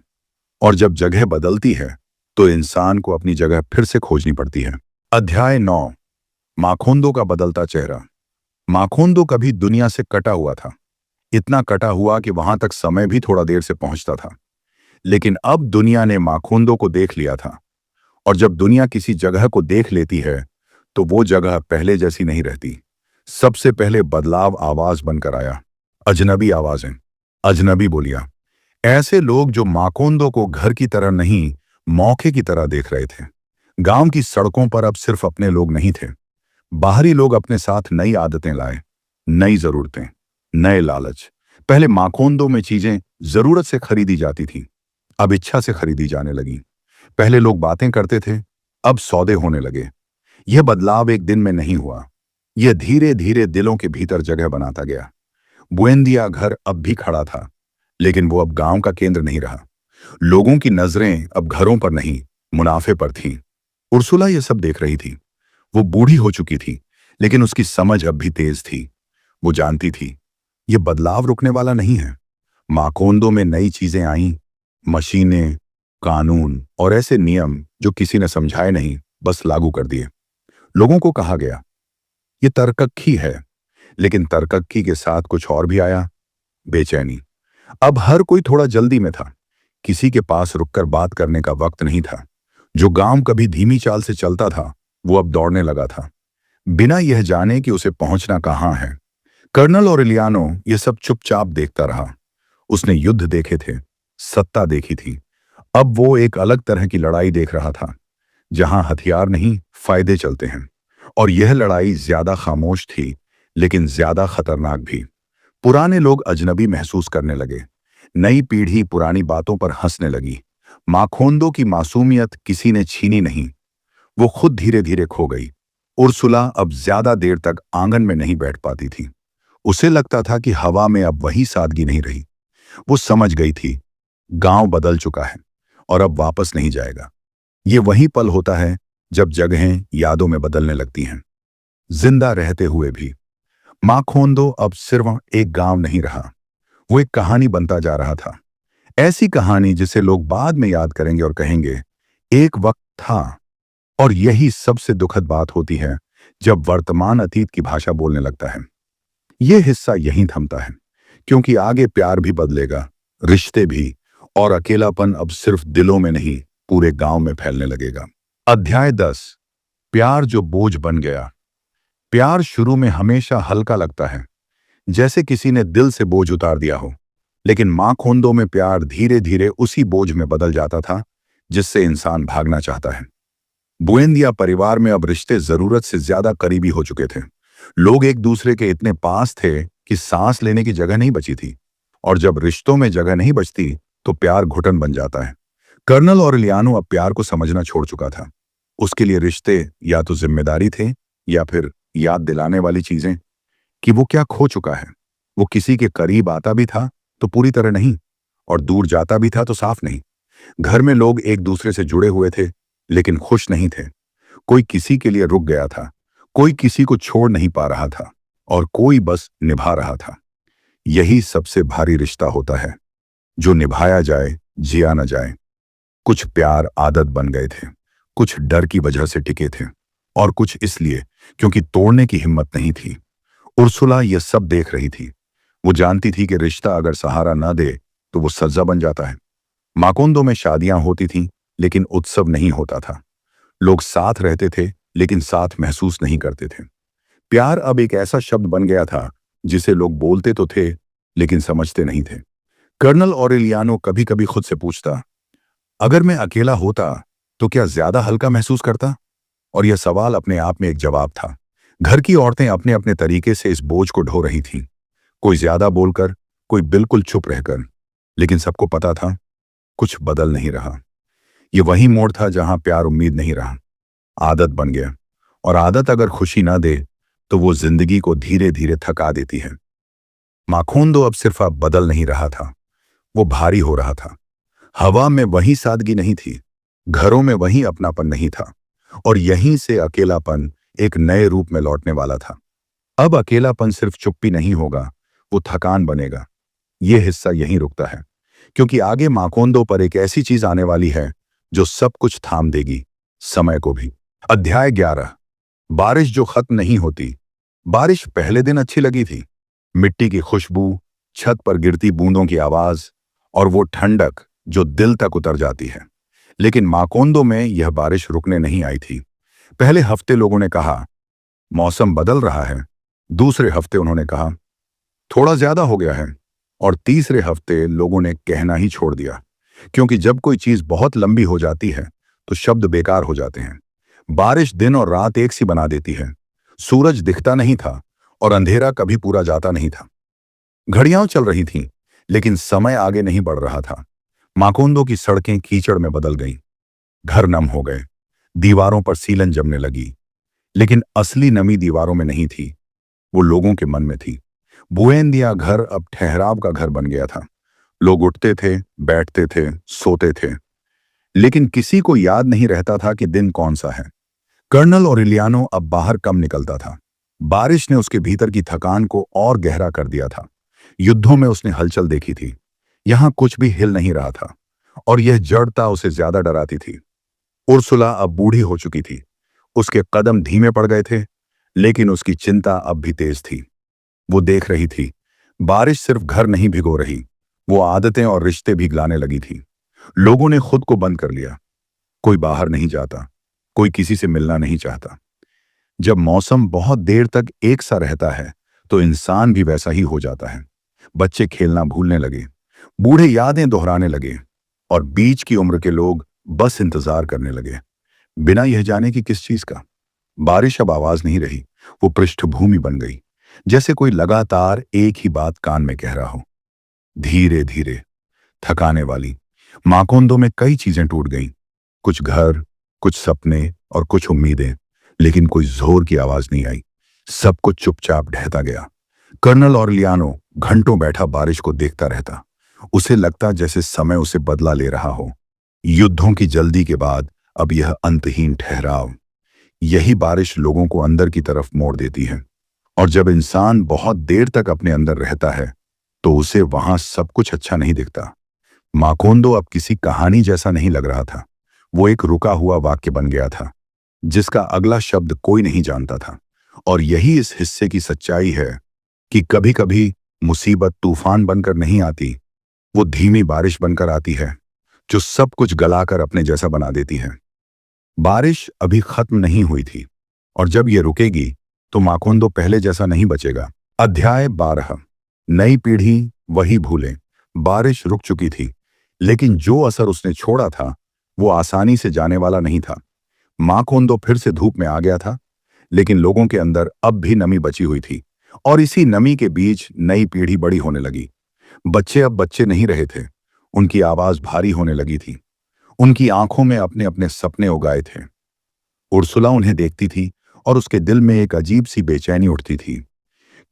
और जब जगह बदलती है तो इंसान को अपनी जगह फिर से खोजनी पड़ती है। अध्याय 9। माखोंदो का बदलता चेहरा। माखोंदो कभी दुनिया से कटा हुआ था, इतना कटा हुआ कि वहां तक समय भी थोड़ा देर से पहुंचता था। लेकिन अब दुनिया ने माखोंदो को देख लिया था, और जब दुनिया किसी जगह को देख लेती है तो वो जगह पहले जैसी नहीं रहती। सबसे पहले बदलाव आवाज बनकर आया। अजनबी आवाजें। अजनबी बोलियां। ऐसे लोग जो माखोंदो को घर की तरह नहीं, मौके की तरह देख रहे थे। गांव की सड़कों पर अब सिर्फ अपने लोग नहीं थे, बाहरी लोग अपने साथ नई आदतें लाए, नई जरूरतें, नए लालच। पहले माखोंदो में चीजें जरूरत से खरीदी जाती थी, अब इच्छा से खरीदी जाने लगी। पहले लोग बातें करते थे, अब सौदे होने लगे। यह बदलाव एक दिन में नहीं हुआ, यह धीरे धीरे दिलों के भीतर जगह बनाता गया। बुएंदिया घर अब भी खड़ा था, लेकिन वो अब गांव का केंद्र नहीं रहा। लोगों की नजरें अब घरों पर नहीं, मुनाफे पर थीं। उर्सुला यह सब देख रही थी। वो बूढ़ी हो चुकी थी, लेकिन उसकी समझ अब भी तेज थी। वो जानती थी ये बदलाव रुकने वाला नहीं है। माखोंदो में नई चीजें आईं, मशीनें, कानून और ऐसे नियम जो किसी ने समझाए नहीं, बस लागू कर दिए। लोगों को कहा गया ये तरकक्की है, लेकिन तरकक्की के साथ कुछ और भी आया, बेचैनी। अब हर कोई थोड़ा जल्दी में था, किसी के पास रुककर बात करने का वक्त नहीं था। जो गांव कभी धीमी चाल से चलता था वो अब दौड़ने लगा था, बिना यह जाने कि उसे पहुंचना कहां है। कर्नल ऑरेलियानो ये सब चुपचाप देखता रहा। उसने युद्ध देखे थे, सत्ता देखी थी। अब वो एक अलग तरह की लड़ाई देख रहा था, जहां हथियार नहीं, फायदे चलते हैं। और यह लड़ाई ज्यादा खामोश थी, लेकिन ज्यादा खतरनाक भी। पुराने लोग अजनबी महसूस करने लगे, नई पीढ़ी पुरानी बातों पर हंसने लगी। माखोंदो की मासूमियत किसी ने छीनी नहीं, वो खुद धीरे धीरे खो गई। उर्सुला अब ज्यादा देर तक आंगन में नहीं बैठ पाती थी। उसे लगता था कि हवा में अब वही सादगी नहीं रही। वो समझ गई थी गांव बदल चुका है और अब वापस नहीं जाएगा। ये वही पल होता है जब जगहें यादों में बदलने लगती हैं, जिंदा रहते हुए भी। माखोंदो अब सिर्फ एक गांव नहीं रहा, वो एक कहानी बनता जा रहा था। ऐसी कहानी जिसे लोग बाद में याद करेंगे और कहेंगे एक वक्त था। और यही सबसे दुखद बात होती है जब वर्तमान अतीत की भाषा बोलने लगता है। यह हिस्सा यहीं थमता है, क्योंकि आगे प्यार भी बदलेगा, रिश्ते भी, और अकेलापन अब सिर्फ दिलों में नहीं, पूरे गांव में फैलने लगेगा। अध्याय 10। प्यार जो बोझ बन गया। प्यार शुरू में हमेशा हल्का लगता है, जैसे किसी ने दिल से बोझ उतार दिया हो। लेकिन माखोंदो में प्यार धीरे धीरे उसी बोझ में बदल जाता था जिससे इंसान भागना चाहता है। बुएंदिया परिवार में अब रिश्ते जरूरत से ज्यादा करीबी हो चुके थे। लोग एक दूसरे के इतने पास थे कि सांस लेने की जगह नहीं बची थी। और जब रिश्तों में जगह नहीं बचती तो प्यार घुटन बन जाता है। कर्नल ऑरेलियानो अब प्यार को समझना छोड़ चुका था। उसके लिए रिश्ते या तो जिम्मेदारी थे या फिर याद दिलाने वाली चीजें कि वो क्या खो चुका है। वो किसी के करीब आता भी था तो पूरी तरह नहीं, और दूर जाता भी था तो साफ नहीं। घर में लोग एक दूसरे से जुड़े हुए थे, लेकिन खुश नहीं थे। कोई किसी के लिए रुक गया था, कोई किसी को छोड़ नहीं पा रहा था, और कोई बस निभा रहा था। यही सबसे भारी रिश्ता होता है, जो निभाया जाए, जिया न जाए। कुछ प्यार आदत बन गए थे, कुछ डर की वजह से टिके थे, और कुछ इसलिए क्योंकि तोड़ने की हिम्मत नहीं थी। उर्सुला यह सब देख रही थी। वो जानती थी कि रिश्ता अगर सहारा न दे तो वो सज्जा बन जाता है। माखोंदो में शादियां होती थीं, लेकिन उत्सव नहीं होता था। लोग साथ रहते थे, लेकिन साथ महसूस नहीं करते थे। प्यार अब एक ऐसा शब्द बन गया था जिसे लोग बोलते तो थे, लेकिन समझते नहीं थे। कर्नल ऑरेलियानो कभी कभी खुद से पूछता, अगर मैं अकेला होता तो क्या ज्यादा हल्का महसूस करता? और यह सवाल अपने आप में एक जवाब था। घर की औरतें अपने अपने तरीके से इस बोझ को ढो रही थीं, कोई ज्यादा बोलकर, कोई बिल्कुल चुप रहकर। लेकिन सबको पता था कुछ बदल नहीं रहा। ये वही मोड़ था जहां प्यार उम्मीद नहीं रहा, आदत बन गया। और आदत अगर खुशी ना दे तो वो जिंदगी को धीरे धीरे थका देती है। माखोंदो अब सिर्फ अब बदल नहीं रहा था, वो भारी हो रहा था। हवा में वही सादगी नहीं थी, घरों में वही अपनापन नहीं था, और यहीं से अकेलापन एक नए रूप में लौटने वाला था। अब अकेलापन सिर्फ चुप्पी नहीं होगा, वो थकान बनेगा। ये हिस्सा यहीं रुकता है, क्योंकि आगे माकोंदो पर एक ऐसी चीज आने वाली है जो सब कुछ थाम देगी, समय को भी। अध्याय 11। बारिश जो खत्म नहीं होती। बारिश पहले दिन अच्छी लगी थी। मिट्टी की खुशबू, छत पर गिरती बूंदों की आवाज और वो ठंडक जो दिल तक उतर जाती है। लेकिन माकोंदो में यह बारिश रुकने नहीं आई थी। पहले हफ्ते लोगों ने कहा मौसम बदल रहा है। दूसरे हफ्ते उन्होंने कहा थोड़ा ज्यादा हो गया है। और तीसरे हफ्ते लोगों ने कहना ही छोड़ दिया, क्योंकि जब कोई चीज बहुत लंबी हो जाती है तो शब्द बेकार हो जाते हैं। बारिश दिन और रात एक सी बना देती है। सूरज दिखता नहीं था और अंधेरा कभी पूरा जाता नहीं था। घड़ियां चल रही थीं, लेकिन समय आगे नहीं बढ़ रहा था। माकोंदो की सड़कें कीचड़ में बदल गईं। घर नम हो गए। दीवारों पर सीलन जमने लगी। लेकिन असली नमी दीवारों में नहीं थी, वो लोगों के मन में थी। बुएंदिया घर अब ठहराव का घर बन गया था। लोग उठते थे, बैठते थे, सोते थे, लेकिन किसी को याद नहीं रहता था कि दिन कौन सा है। कर्नल ओरिलियानो अब बाहर कम निकलता था। बारिश ने उसके भीतर की थकान को और गहरा कर दिया था। युद्धों में उसने हलचल देखी थी। यहां कुछ भी हिल नहीं रहा था और यह जड़ता उसे ज्यादा डराती थी। उर्सुला अब बूढ़ी हो चुकी थी। उसके कदम धीमे पड़ गए थे, लेकिन उसकी चिंता अब भी तेज थी। वो देख रही थी बारिश सिर्फ घर नहीं भिगो रही, वो आदतें और रिश्ते भी गिलाने लगी थी। लोगों ने खुद को बंद कर लिया। कोई बाहर नहीं जाता, कोई किसी से मिलना नहीं चाहता। जब मौसम बहुत देर तक एक सा रहता है तो इंसान भी वैसा ही हो जाता है। बच्चे खेलना भूलने लगे, बूढ़े यादें दोहराने लगे और बीच की उम्र के लोग बस इंतजार करने लगे, बिना यह जाने कि किस चीज का। बारिश अब आवाज नहीं रही, वो पृष्ठभूमि बन गई, जैसे कोई लगातार एक ही बात कान में कह रहा हो। धीरे धीरे, थकाने वाली। माकोंदो में कई चीजें टूट गईं। कुछ घर, कुछ सपने और कुछ उम्मीदें, लेकिन कोई जोर की आवाज नहीं आई। सब कुछ चुपचाप ढहता गया। कर्नल ओरिलियानो घंटों बैठा बारिश को देखता रहता। उसे लगता जैसे समय उसे बदला ले रहा हो। युद्धों की जल्दी के बाद अब यह अंतहीन ठहराव। यही बारिश लोगों को अंदर की तरफ मोड़ देती है। और जब इंसान बहुत देर तक अपने अंदर रहता है तो उसे वहां सब कुछ अच्छा नहीं दिखता। माकोंदो अब किसी कहानी जैसा नहीं लग रहा था। वो एक रुका हुआ वाक्य बन गया था, जिसका अगला शब्द कोई नहीं जानता था। और यही इस हिस्से की सच्चाई है कि कभी कभी मुसीबत तूफान बनकर नहीं आती, वो धीमी बारिश बनकर आती है, जो सब कुछ गलाकर अपने जैसा बना देती है। बारिश अभी खत्म नहीं हुई थी, और जब ये रुकेगी तो माकोंदो पहले जैसा नहीं बचेगा। अध्याय 12। नई पीढ़ी वही भूले। बारिश रुक चुकी थी, लेकिन जो असर उसने छोड़ा था वो आसानी से जाने वाला नहीं था। माकोंदो फिर से धूप में आ गया था, लेकिन लोगों के अंदर अब भी नमी बची हुई थी, और इसी नमी के बीच नई पीढ़ी बड़ी होने लगी। बच्चे अब बच्चे नहीं रहे थे। उनकी आवाज भारी होने लगी थी। उनकी आंखों में अपने अपने सपने उगाए थे। उर्सुला उन्हें देखती थी और उसके दिल में एक अजीब सी बेचैनी उठती थी,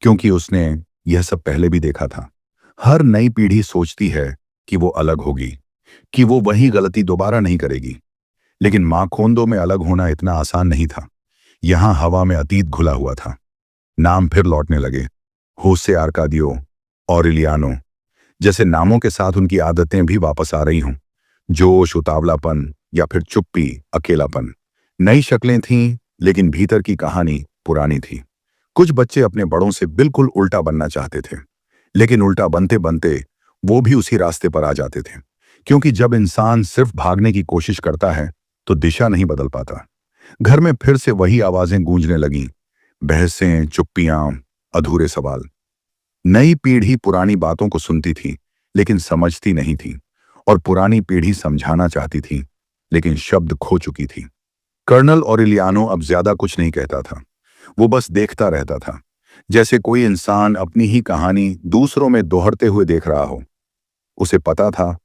क्योंकि उसने यह सब पहले भी देखा था। हर नई पीढ़ी सोचती है कि वो अलग होगी, कि वो वही गलती दोबारा नहीं करेगी। लेकिन माकोंदो में अलग होना इतना आसान नहीं था। यहां हवा में अतीत घुला हुआ था। नाम फिर लौटने लगे। होसे आर्कादियो, ओरिलियानो, जैसे नामों के साथ उनकी आदतें भी वापस आ रही हों। जोश, उतावलापन या फिर चुप्पी, अकेलापन। नई शक्लें थीं, लेकिन भीतर की कहानी पुरानी थी। कुछ बच्चे अपने बड़ों से बिल्कुल उल्टा बनना चाहते थे, लेकिन उल्टा बनते बनते वो भी उसी रास्ते पर आ जाते थे, क्योंकि जब इंसान सिर्फ भागने की कोशिश करता है तो दिशा नहीं बदल पाता। घर में फिर से वही आवाजें गूंजने लगीं, बहसें, चुप्पियां, अधूरे सवाल। नई पीढ़ी पुरानी बातों को सुनती थी, लेकिन समझती नहीं थी, और पुरानी पीढ़ी समझाना चाहती थी, लेकिन शब्द खो चुकी थी। कर्नल ओरिलियानो अब ज्यादा कुछ नहीं कहता था। वो बस देखता रहता था, जैसे कोई इंसान अपनी ही कहानी दूसरों में दोहरते हुए देख रहा हो। उसे पता था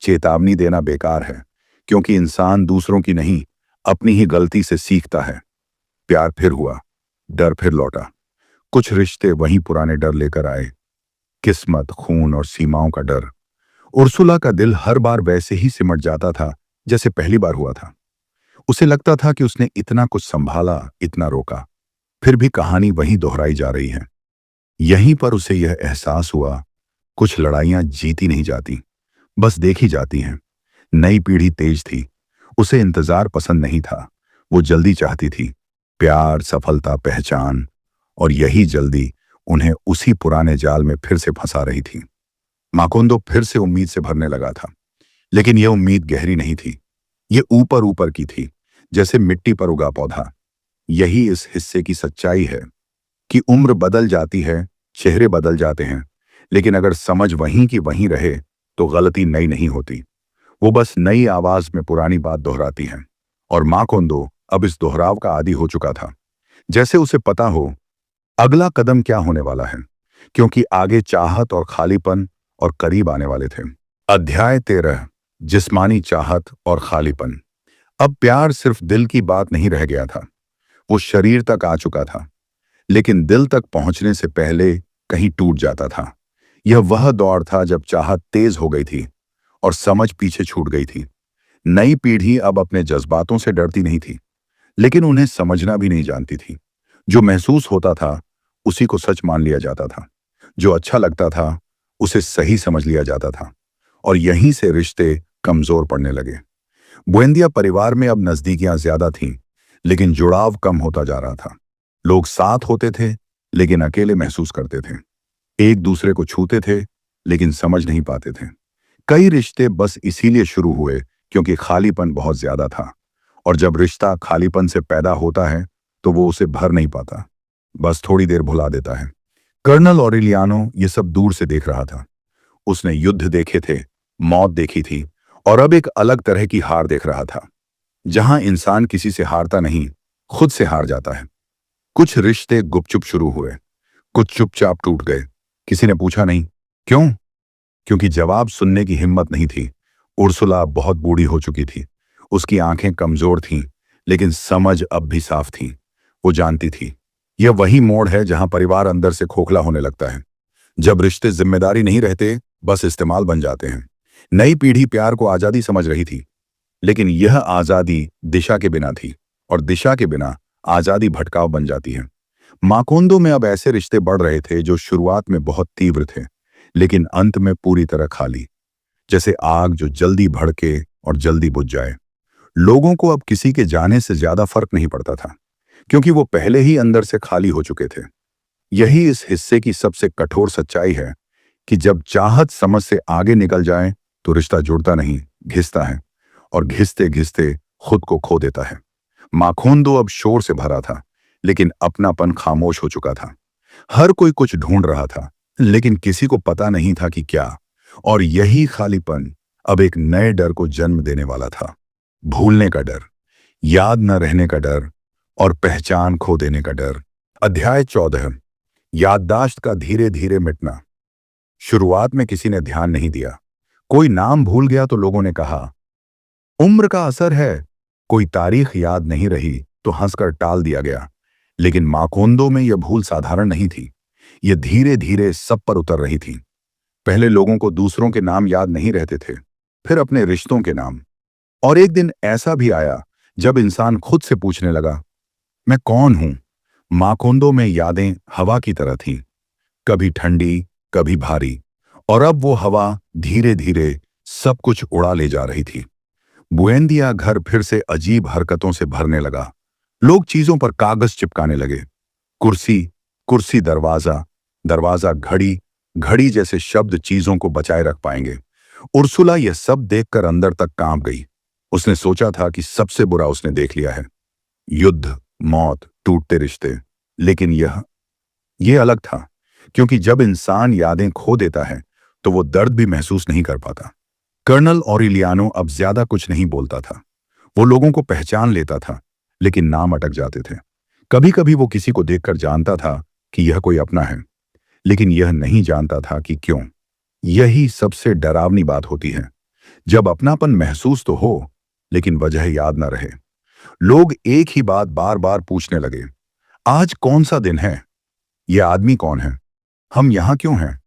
चेतावनी देना बेकार है, क्योंकि इंसान दूसरों की नहीं, अपनी ही गलती से सीखता है। प्यार फिर हुआ, डर फिर लौटा। कुछ रिश्ते वहीं पुराने डर लेकर आए, किस्मत, खून और सीमाओं का डर। उर्सुला का दिल हर बार वैसे ही सिमट जाता था जैसे पहली बार हुआ था। उसे लगता था कि उसने इतना कुछ संभाला, इतना रोका, फिर भी कहानी वहीं दोहराई जा रही है। यहीं पर उसे यह एहसास हुआ, कुछ लड़ाइयां जीती नहीं जाती, बस देखी जाती हैं। नई पीढ़ी तेज थी, उसे इंतजार पसंद नहीं था। वो जल्दी चाहती थी, प्यार, सफलता, पहचान, और यही जल्दी उन्हें उसी पुराने जाल में फिर से फंसा रही थी। माकोंदो फिर से उम्मीद से भरने लगा था, लेकिन यह उम्मीद गहरी नहीं थी। ये ऊपर ऊपर की थी, जैसे मिट्टी पर उगा पौधा। यही इस हिस्से की सच्चाई है कि उम्र बदल जाती है, चेहरे बदल जाते हैं, लेकिन अगर समझ वहीं की वहीं रहे तो गलती नई नहीं होती। वो बस नई आवाज में पुरानी बात दोहराती है। और माकोंदो अब इस दोहराव का आदी हो चुका था, जैसे उसे पता हो अगला कदम क्या होने वाला है, क्योंकि आगे चाहत और खालीपन और करीब आने वाले थे। अध्याय 13, जिस्मानी चाहत और खालीपन। अब प्यार सिर्फ दिल की बात नहीं रह गया था, वो शरीर तक आ चुका था, लेकिन दिल तक पहुंचने से पहले कहीं टूट जाता था। यह वह दौर था जब चाहत तेज हो गई थी और समझ पीछे छूट गई थी। नई पीढ़ी अब अपने जज्बातों से डरती नहीं थी, लेकिन उन्हें समझना भी नहीं जानती थी। जो महसूस होता था उसी को सच मान लिया जाता था, जो अच्छा लगता था उसे सही समझ लिया जाता था, और यहीं से रिश्ते कमजोर पड़ने लगे। बुएंदिया परिवार में अब नजदीकियां ज्यादा थीं, लेकिन जुड़ाव कम होता जा रहा था। लोग साथ होते थे, लेकिन अकेले महसूस करते थे। एक दूसरे को छूते थे, लेकिन समझ नहीं पाते थे। कई रिश्ते बस इसीलिए शुरू हुए क्योंकि खालीपन बहुत ज्यादा था, और जब रिश्ता खालीपन से पैदा होता है तो वो उसे भर नहीं पाता, बस थोड़ी देर भुला देता है। कर्नल ऑरेलियानो ये सब दूर से देख रहा था। उसने युद्ध देखे थे, मौत देखी थी, और अब एक अलग तरह की हार देख रहा था, जहां इंसान किसी से हारता नहीं, खुद से हार जाता है। कुछ रिश्ते गुपचुप शुरू हुए, कुछ चुपचाप टूट गए। किसी ने पूछा नहीं क्यों, क्योंकि जवाब सुनने की हिम्मत नहीं थी। उर्सुला बहुत बूढ़ी हो चुकी थी, उसकी आंखें कमजोर थीं, लेकिन समझ अब भी साफ थी। वो जानती थी, यह वही मोड़ है जहां परिवार अंदर से खोखला होने लगता है, जब रिश्ते जिम्मेदारी नहीं रहते, बस इस्तेमाल बन जाते हैं। नई पीढ़ी प्यार को आजादी समझ रही थी, लेकिन यह आजादी दिशा के बिना थी, और दिशा के बिना आजादी भटकाव बन जाती है। माकोंदो में अब ऐसे रिश्ते बढ़ रहे थे जो शुरुआत में बहुत तीव्र थे, लेकिन अंत में पूरी तरह खाली, जैसे आग जो जल्दी भड़के और जल्दी बुझ जाए। लोगों को अब किसी के जाने से ज्यादा फर्क नहीं पड़ता था, क्योंकि वो पहले ही अंदर से खाली हो चुके थे। यही इस हिस्से की सबसे कठोर सच्चाई है कि जब चाहत समझ से आगे निकल जाए तो रिश्ता जुड़ता नहीं, घिसता है, और घिसते घिसते खुद को खो देता है। माखोंदो अब शोर से भरा था, लेकिन अपनापन खामोश हो चुका था। हर कोई कुछ ढूंढ रहा था, लेकिन किसी को पता नहीं था कि क्या। और यही खालीपन अब एक नए डर को जन्म देने वाला था। भूलने का डर, याद न रहने का डर, और पहचान खो देने का डर। अध्याय 14, याददाश्त का धीरे धीरे मिटना। शुरुआत में किसी ने ध्यान नहीं दिया। कोई नाम भूल गया तो लोगों ने कहा उम्र का असर है, कोई तारीख याद नहीं रही तो हंसकर टाल दिया गया। लेकिन माकोंदो में यह भूल साधारण नहीं थी, यह धीरे धीरे सब पर उतर रही थी। पहले लोगों को दूसरों के नाम याद नहीं रहते थे, फिर अपने रिश्तों के नाम। और एक दिन ऐसा भी आया जब इंसान खुद से पूछने लगा, मैं कौन हूं? माकोंदो में यादें हवा की तरह थीं, कभी ठंडी, कभी भारी, और अब वो हवा धीरे धीरे सब कुछ उड़ा ले जा रही थी। बुएंदिया घर फिर से अजीब हरकतों से भरने लगा। लोग चीजों पर कागज चिपकाने लगे। कुर्सी, कुर्सी, दरवाजा, दरवाजा, घड़ी, घड़ी जैसे शब्द चीजों को बचाए रख पाएंगे। उर्सुला यह सब देखकर अंदर तक कांप गई। उसने सोचा था कि सबसे बुरा उसने देख लिया है, युद्ध, मौत, टूटते रिश्ते। लेकिन यह अलग था, क्योंकि जब इंसान यादें खो देता है तो वो दर्द भी महसूस नहीं कर पाता। कर्नल ऑरेलियानो अब ज्यादा कुछ नहीं बोलता था। वो लोगों को पहचान लेता था, लेकिन नाम अटक जाते थे। कभी कभी वो किसी को देखकर जानता था कि यह कोई अपना है, लेकिन यह नहीं जानता था कि क्यों। यही सबसे डरावनी बात होती है, जब अपनापन महसूस तो हो, लेकिन वजह याद न रहे। लोग एक ही बात बार बार पूछने लगे, आज कौन सा दिन है? यह आदमी कौन है? हम यहां क्यों हैं?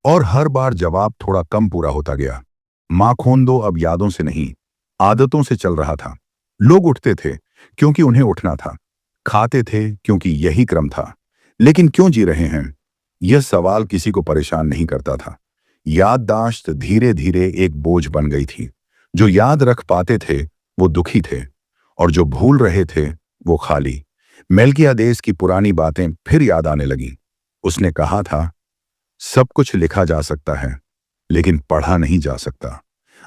और हर बार जवाब थोड़ा कम पूरा होता गया। माखोंदो अब यादों से नहीं, आदतों से चल रहा था। लोग उठते थे क्योंकि उन्हें उठना था, खाते थे क्योंकि यही क्रम था, लेकिन क्यों जी रहे हैं? यह सवाल किसी को परेशान नहीं करता था। याददाश्त धीरे धीरे एक बोझ बन गई थी। जो याद रख पाते थे वो दुखी थे, और जो भूल रहे थे वो खाली। मेल्कियादेस की पुरानी बातें फिर याद आने लगी। उसने कहा था, सब कुछ लिखा जा सकता है लेकिन पढ़ा नहीं जा सकता।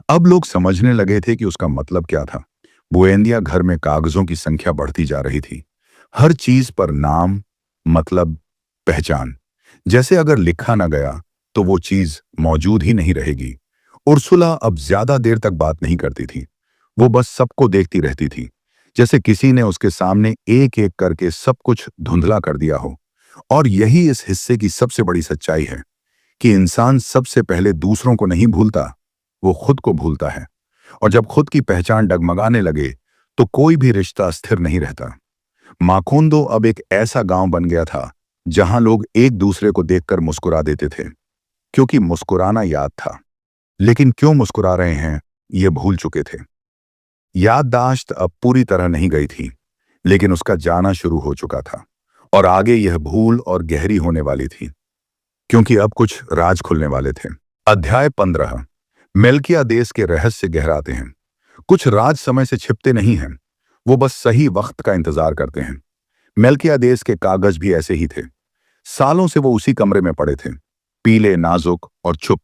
अब लोग समझने लगे थे कि उसका मतलब क्या था। बुएंदिया घर में कागजों की संख्या बढ़ती जा रही थी। हर चीज पर नाम, मतलब, पहचान। जैसे अगर लिखा ना गया तो वो चीज मौजूद ही नहीं रहेगी। उर्सुला अब ज्यादा देर तक बात नहीं करती थी। वो बस सबको देखती रहती थी, जैसे किसी ने उसके सामने एक एक करके सब कुछ धुंधला कर दिया हो। और यही इस हिस्से की सबसे बड़ी सच्चाई है कि इंसान सबसे पहले दूसरों को नहीं भूलता, वो खुद को भूलता है। और जब खुद की पहचान डगमगाने लगे तो कोई भी रिश्ता स्थिर नहीं रहता। माकोंदो अब एक ऐसा गांव बन गया था जहां लोग एक दूसरे को देखकर मुस्कुरा देते थे, क्योंकि मुस्कुराना याद था। लेकिन क्यों मुस्कुरा रहे हैं ये भूल चुके थे। याददाश्त अब पूरी तरह नहीं गई थी, लेकिन उसका जाना शुरू हो चुका था। और आगे यह भूल और गहरी होने वाली थी, क्योंकि अब कुछ राज खुलने वाले थे। अध्याय 15। मेल्कियादेस के रहस्य गहराते हैं। कुछ राज समय से छिपते नहीं हैं, वो बस सही वक्त का इंतजार करते हैं। मेल्कियादेस के कागज भी ऐसे ही थे। सालों से वो उसी कमरे में पड़े थे, पीले, नाजुक और चुप।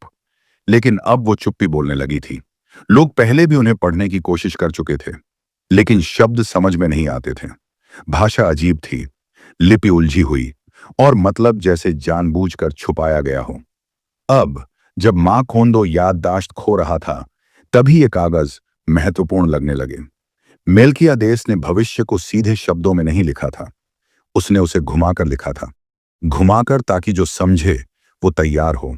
लेकिन अब वो चुप्पी बोलने लगी थी। लोग पहले भी उन्हें पढ़ने की कोशिश कर चुके थे, लेकिन शब्द समझ में नहीं आते थे। भाषा अजीब थी, लिपि उलझी हुई, और मतलब जैसे जानबूझकर छुपाया गया हो। अब जब माखोंदो याददाश्त खो रहा था, तभी ये कागज महत्वपूर्ण लगने लगे। मेल्कियादेस ने भविष्य को सीधे शब्दों में नहीं लिखा था, उसने उसे घुमाकर लिखा था। घुमाकर, ताकि जो समझे वो तैयार हो।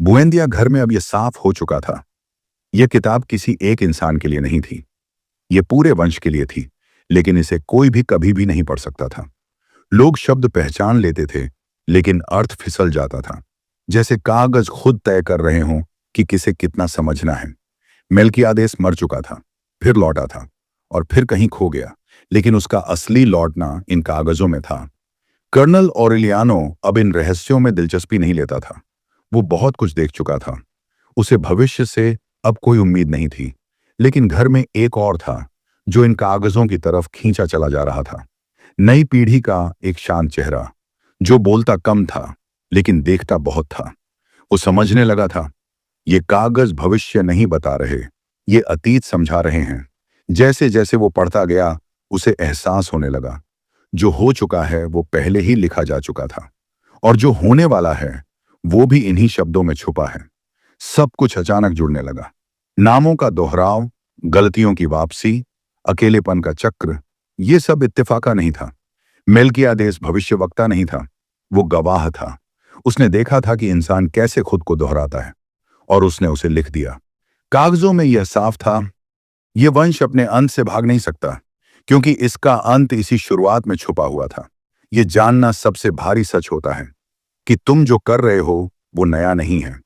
बुएंदिया घर में अब यह साफ हो चुका था, यह किताब किसी एक इंसान के लिए नहीं थी, यह पूरे वंश के लिए थी। लेकिन इसे कोई भी कभी भी नहीं पढ़ सकता था। लोग शब्द पहचान लेते थे, लेकिन अर्थ फिसल जाता था, जैसे कागज खुद तय कर रहे हों कि किसे कितना समझना है। मेल्कियादेस मर चुका था, फिर लौटा था, और फिर कहीं खो गया, लेकिन उसका असली लौटना इन कागजों में था। कर्नल ऑरेलियानो अब इन रहस्यों में दिलचस्पी नहीं लेता था। वो बहुत कुछ देख चुका था। उसे भविष्य से अब कोई उम्मीद नहीं थी। लेकिन घर में एक और था जो इन कागजों की तरफ खींचा चला जा रहा था। नई पीढ़ी का एक शांत चेहरा, जो बोलता कम था लेकिन देखता बहुत था। वो समझने लगा था, ये कागज भविष्य नहीं बता रहे, ये अतीत समझा रहे हैं। जैसे जैसे वो पढ़ता गया, उसे एहसास होने लगा, जो हो चुका है वो पहले ही लिखा जा चुका था, और जो होने वाला है वो भी इन्हीं शब्दों में छुपा है। सब कुछ अचानक जुड़ने लगा। नामों का दोहराव, गलतियों की वापसी, अकेलेपन का चक्र, ये सब इत्तेफाका नहीं था। मेल्कियादेस भविष्यवक्ता नहीं था, वो गवाह था। उसने देखा था कि इंसान कैसे खुद को दोहराता है, और उसने उसे लिख दिया। कागजों में यह साफ था, यह वंश अपने अंत से भाग नहीं सकता, क्योंकि इसका अंत इसी शुरुआत में छुपा हुआ था। यह जानना सबसे भारी सच होता है कि तुम जो कर रहे हो वो नया नहीं है,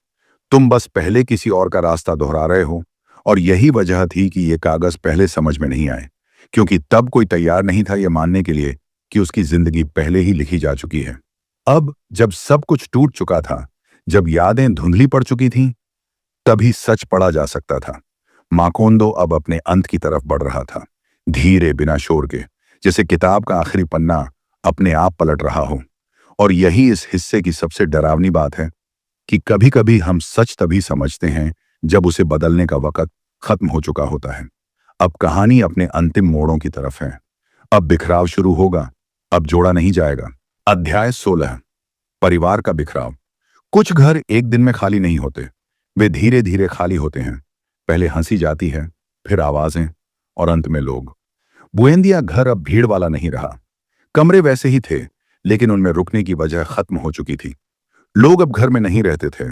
तुम बस पहले किसी और का रास्ता दोहरा रहे हो। और यही वजह थी कि ये कागज पहले समझ में नहीं आए, क्योंकि तब कोई तैयार नहीं था यह मानने के लिए कि उसकी जिंदगी पहले ही लिखी जा चुकी है। अब जब सब कुछ टूट चुका था, जब यादें धुंधली पड़ चुकी थीं, तभी सच पढ़ा जा सकता था। माकोंदो अब अपने अंत की तरफ बढ़ रहा था, धीरे, बिना शोर के, जैसे किताब का आखिरी पन्ना अपने आप पलट रहा हो। और यही इस हिस्से की सबसे डरावनी बात है कि कभी कभी हम सच तभी समझते हैं जब उसे बदलने का वक्त खत्म हो चुका होता है। अब कहानी अपने अंतिम मोड़ों की तरफ है। अब बिखराव शुरू होगा, अब जोड़ा नहीं जाएगा। अध्याय 16। परिवार का बिखराव। कुछ घर एक दिन में खाली नहीं होते, वे धीरे धीरे खाली होते हैं। पहले हंसी जाती है, फिर आवाजें, और अंत में लोग। बुएंदिया घर अब भीड़ वाला नहीं रहा। कमरे वैसे ही थे, लेकिन उनमें रुकने की वजह खत्म हो चुकी थी। लोग अब घर में नहीं रहते थे,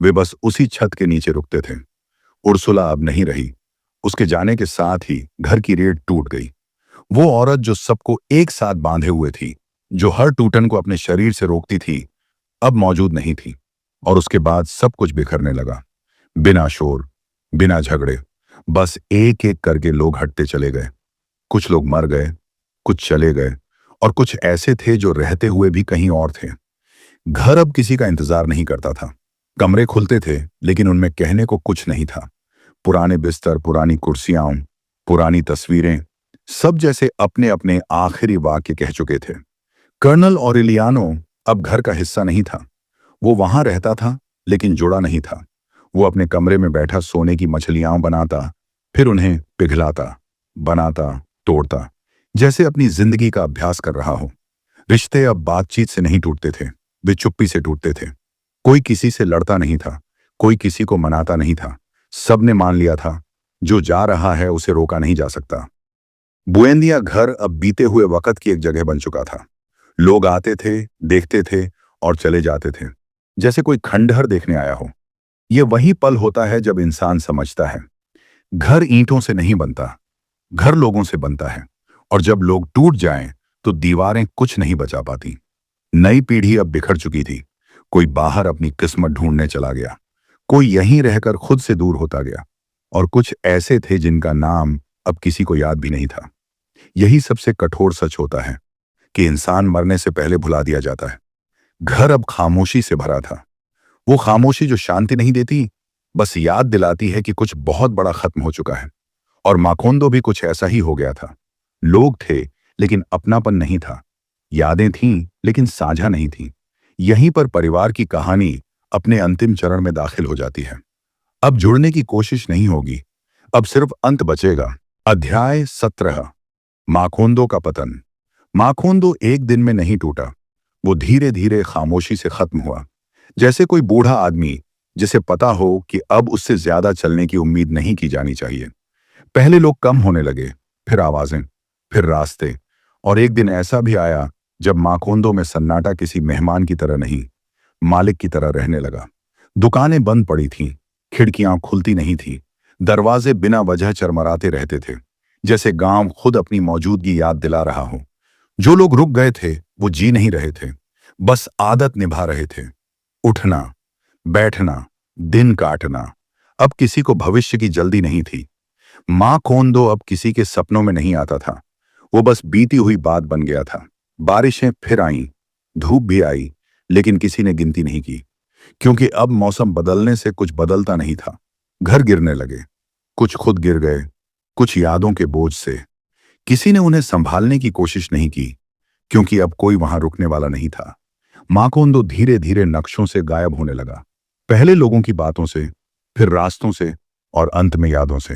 वे बस उसी छत के नीचे रुकते थे। उर्सुला अब नहीं रही। उसके जाने के साथ ही घर की रेड टूट गई। वो औरत जो सबको एक साथ बांधे हुए थी, जो हर टूटन को अपने शरीर से रोकती थी, अब मौजूद नहीं थी। और उसके बाद सब कुछ बिखरने लगा, बिना शोर, बिना झगड़े। बस एक एक करके लोग हटते चले गए। कुछ लोग मर गए, कुछ चले गए, और कुछ ऐसे थे जो रहते हुए भी कहीं और थे। घर अब किसी का इंतजार नहीं करता था। कमरे खुलते थे, लेकिन उनमें कहने को कुछ नहीं था। पुराने बिस्तर, पुरानी कुर्सियां, पुरानी तस्वीरें, सब जैसे अपने अपने आखिरी वाक्य कह चुके थे। कर्नल ऑरेलियानो अब घर का हिस्सा नहीं था। वो वहां रहता था, लेकिन जुड़ा नहीं था। वो अपने कमरे में बैठा सोने की मछलियां बनाता, फिर उन्हें पिघलाता, बनाता, तोड़ता, जैसे अपनी जिंदगी का अभ्यास कर रहा हो। रिश्ते अब बातचीत से नहीं टूटते थे, वे चुप्पी से टूटते थे। कोई किसी से लड़ता नहीं था, कोई किसी को मनाता नहीं था। सबने मान लिया था, जो जा रहा है उसे रोका नहीं जा सकता। बुएंदिया घर अब बीते हुए वक्त की एक जगह बन चुका था। लोग आते थे, देखते थे और चले जाते थे, जैसे कोई खंडहर देखने आया हो। यह वही पल होता है जब इंसान समझता है, घर ईंटों से नहीं बनता, घर लोगों से बनता है। और जब लोग टूट जाएं, तो दीवारें कुछ नहीं बचा पाती। नई पीढ़ी अब बिखर चुकी थी। कोई बाहर अपनी किस्मत ढूंढने चला गया, कोई यहीं रहकर खुद से दूर होता गया, और कुछ ऐसे थे जिनका नाम अब किसी को याद भी नहीं था। यही सबसे कठोर सच होता है कि इंसान मरने से पहले भुला दिया जाता है। घर अब खामोशी से भरा था। वो खामोशी जो शांति नहीं देती, बस याद दिलाती है कि कुछ बहुत बड़ा खत्म हो चुका है। और माकोंदो भी कुछ ऐसा ही हो गया था। लोग थे, लेकिन अपनापन नहीं था। यादें थीं, लेकिन साझा नहीं थीं। यहीं पर परिवार की कहानी अपने अंतिम चरण में दाखिल हो जाती है। अब जुड़ने की कोशिश नहीं होगी, अब सिर्फ अंत बचेगा। अध्याय 17। माकोंदो का पतन। माकोंदो एक दिन में नहीं टूटा। वो धीरे धीरे खामोशी से खत्म हुआ, जैसे कोई बूढ़ा आदमी जिसे पता हो कि अब उससे ज्यादा चलने की उम्मीद नहीं की जानी चाहिए। पहले लोग कम होने लगे, फिर आवाजें, फिर रास्ते, और एक दिन ऐसा भी आया जब माकोंदो में सन्नाटा किसी मेहमान की तरह नहीं, मालिक की तरह रहने लगा। दुकानें बंद पड़ी थीं, खिड़कियां खुलती नहीं थीं, दरवाजे बिना वजह चरमराते रहते थे, जैसे गांव खुद अपनी मौजूदगी याद दिला रहा हो। जो लोग रुक गए थे वो जी नहीं रहे थे, बस आदत निभा रहे थे। उठना, बैठना, दिन काटना। अब किसी को भविष्य की जल्दी नहीं थी। माकोंदो अब किसी के सपनों में नहीं आता था। वो बस बीती हुई बात बन गया था। बारिशें फिर आईं, धूप भी आई, लेकिन किसी ने गिनती नहीं की, क्योंकि अब मौसम बदलने से कुछ बदलता नहीं था। घर गिरने लगे, कुछ खुद गिर गए, कुछ यादों के बोझ से। किसी ने उन्हें संभालने की कोशिश नहीं की, क्योंकि अब कोई वहां रुकने वाला नहीं था। माकोंदो धीरे धीरे नक्शों से गायब होने लगा। पहले लोगों की बातों से, फिर रास्तों से, और अंत में यादों से।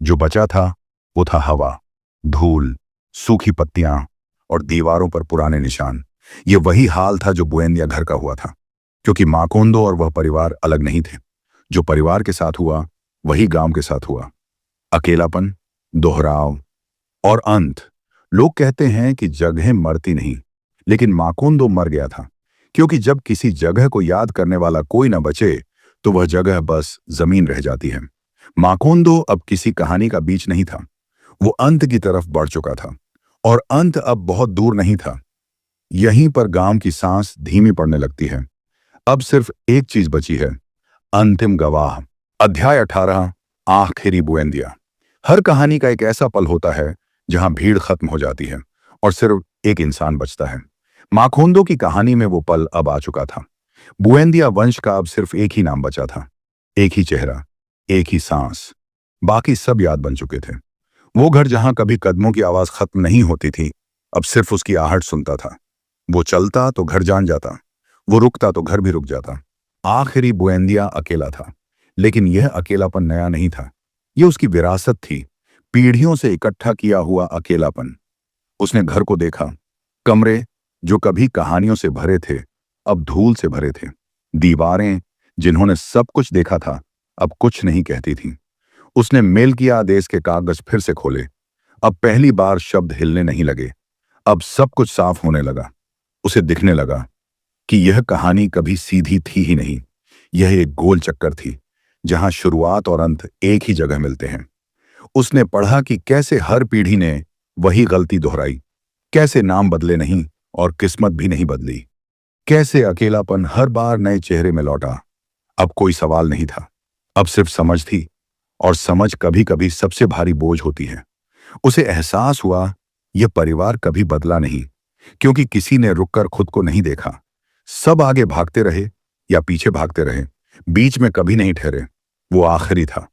जो बचा था वो था हवा, धूल, सूखी पत्तियां और दीवारों पर पुराने निशान। ये वही हाल था जो बुएंदिया घर का हुआ था, क्योंकि माकोंदो और वह परिवार अलग नहीं थे। जो परिवार के साथ हुआ वही गांव के साथ हुआ। अकेलापन, दोहराव और अंत। लोग कहते हैं कि जगह मरती नहीं, लेकिन माकोंदो मर गया था, क्योंकि जब किसी जगह को याद करने वाला कोई न बचे, तो वह जगह बस जमीन रह जाती है। माकोंदो अब किसी कहानी का बीच नहीं था। वो अंत की तरफ बढ़ चुका था, और अंत अब बहुत दूर नहीं था। यहीं पर गांव की सांस धीमी पड़ने लगती है। अब सिर्फ एक चीज बची है, अंतिम गवाह। अध्याय 18। आखिरी बुएंदिया। हर कहानी का एक ऐसा पल होता है जहां भीड़ खत्म हो जाती है और सिर्फ एक इंसान बचता है। माकोंदो की कहानी में वो पल अब आ चुका था। बुएंदिया वंश का अब सिर्फ एक ही नाम बचा था, एक ही चेहरा, एक ही सांस। बाकी सब याद बन चुके थे। वो घर जहां कभी कदमों की आवाज खत्म नहीं होती थी, अब सिर्फ उसकी आहट सुनता था। वो चलता तो घर जान जाता, वो रुकता तो घर भी रुक जाता। आखिरी बुएंदिया अकेला था, लेकिन यह अकेलापन नया नहीं था। यह उसकी विरासत थी, पीढ़ियों से इकट्ठा किया हुआ अकेलापन। उसने घर को देखा, कमरे जो कभी कहानियों से भरे थे अब धूल से भरे थे। दीवारें जिन्होंने सब कुछ देखा था अब कुछ नहीं कहती थीं। उसने मेल किया आदेश के कागज फिर से खोले। अब पहली बार शब्द हिलने नहीं लगे। अब सब कुछ साफ होने लगा। उसे दिखने लगा कि यह कहानी कभी सीधी थी ही नहीं। यह एक गोल चक्कर थी, जहां शुरुआत और अंत एक ही जगह मिलते हैं। उसने पढ़ा कि कैसे हर पीढ़ी ने वही गलती दोहराई, कैसे नाम बदले नहीं और किस्मत भी नहीं बदली, कैसे अकेलापन हर बार नए चेहरे में लौटा। अब कोई सवाल नहीं था, अब सिर्फ समझ थी, और समझ कभी कभी सबसे भारी बोझ होती है। उसे एहसास हुआ यह परिवार कभी बदला नहीं, क्योंकि किसी ने रुककर खुद को नहीं देखा। सब आगे भागते रहे या पीछे भागते रहे, बीच में कभी नहीं ठहरे। वो आखिरी था।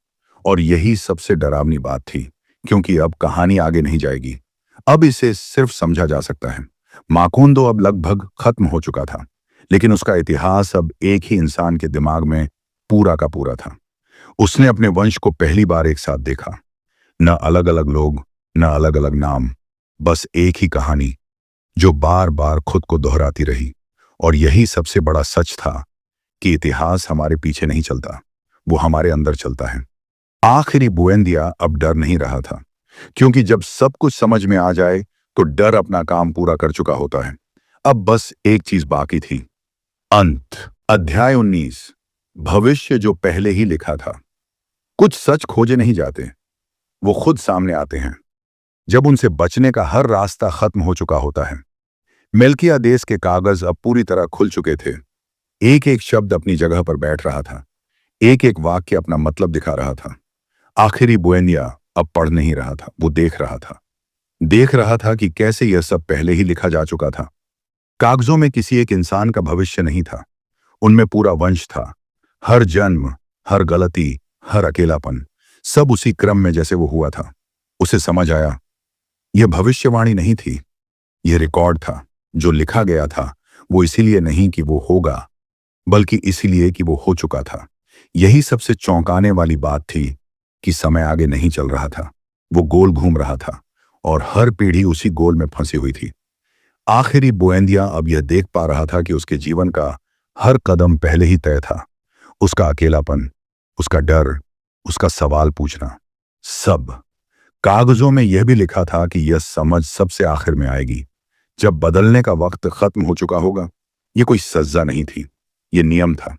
और यही सबसे डरावनी बात थी, क्योंकि अब कहानी आगे नहीं जाएगी। अब इसे सिर्फ समझा जा सकता है। माकोंदो अब लगभग खत्म हो चुका था, लेकिन उसका इतिहास अब एक ही इंसान के दिमाग में पूरा का पूरा था। उसने अपने वंश को पहली बार एक साथ देखा। न अलग अलग लोग, न अलग अलग नाम, बस एक ही कहानी जो बार बार खुद को दोहराती रही। और यही सबसे बड़ा सच था कि इतिहास हमारे पीछे नहीं चलता, वो हमारे अंदर चलता है। आखिरी बुएंदिया अब डर नहीं रहा था, क्योंकि जब सब कुछ समझ में आ जाए तो डर अपना काम पूरा कर चुका होता है। अब बस एक चीज बाकी थी, अंत। अध्याय 19। भविष्य जो पहले ही लिखा था। कुछ सच खोजे नहीं जाते, वो खुद सामने आते हैं जब उनसे बचने का हर रास्ता खत्म हो चुका होता है। मेल्कियादेस के कागज अब पूरी तरह खुल चुके थे। एक एक शब्द अपनी जगह पर बैठ रहा था, एक एक वाक्य अपना मतलब दिखा रहा था। आखिरी बुएंदिया अब पढ़ नहीं रहा था, वो देख रहा था। देख रहा था कि कैसे यह सब पहले ही लिखा जा चुका था। कागजों में किसी एक इंसान का भविष्य नहीं था, उनमें पूरा वंश था। हर जन्म, हर गलती, हर अकेलापन, सब उसी क्रम में जैसे वो हुआ था। उसे समझ आया, यह भविष्यवाणी नहीं थी, यह रिकॉर्ड था। जो लिखा गया था वो इसीलिए नहीं कि वो होगा, बल्कि इसीलिए कि वो हो चुका था। यही सबसे चौंकाने वाली बात थी कि समय आगे नहीं चल रहा था, वो गोल घूम रहा था, और हर पीढ़ी उसी गोल में फंसी हुई थी। आखिरी बुएंदिया अब यह देख पा रहा था कि उसके जीवन का हर कदम पहले ही तय था। उसका अकेलापन, उसका डर, उसका सवाल पूछना, सब कागजों में यह भी लिखा था कि यह समझ सबसे आखिर में आएगी, जब बदलने का वक्त खत्म हो चुका होगा। यह कोई सजा नहीं थी, यह नियम था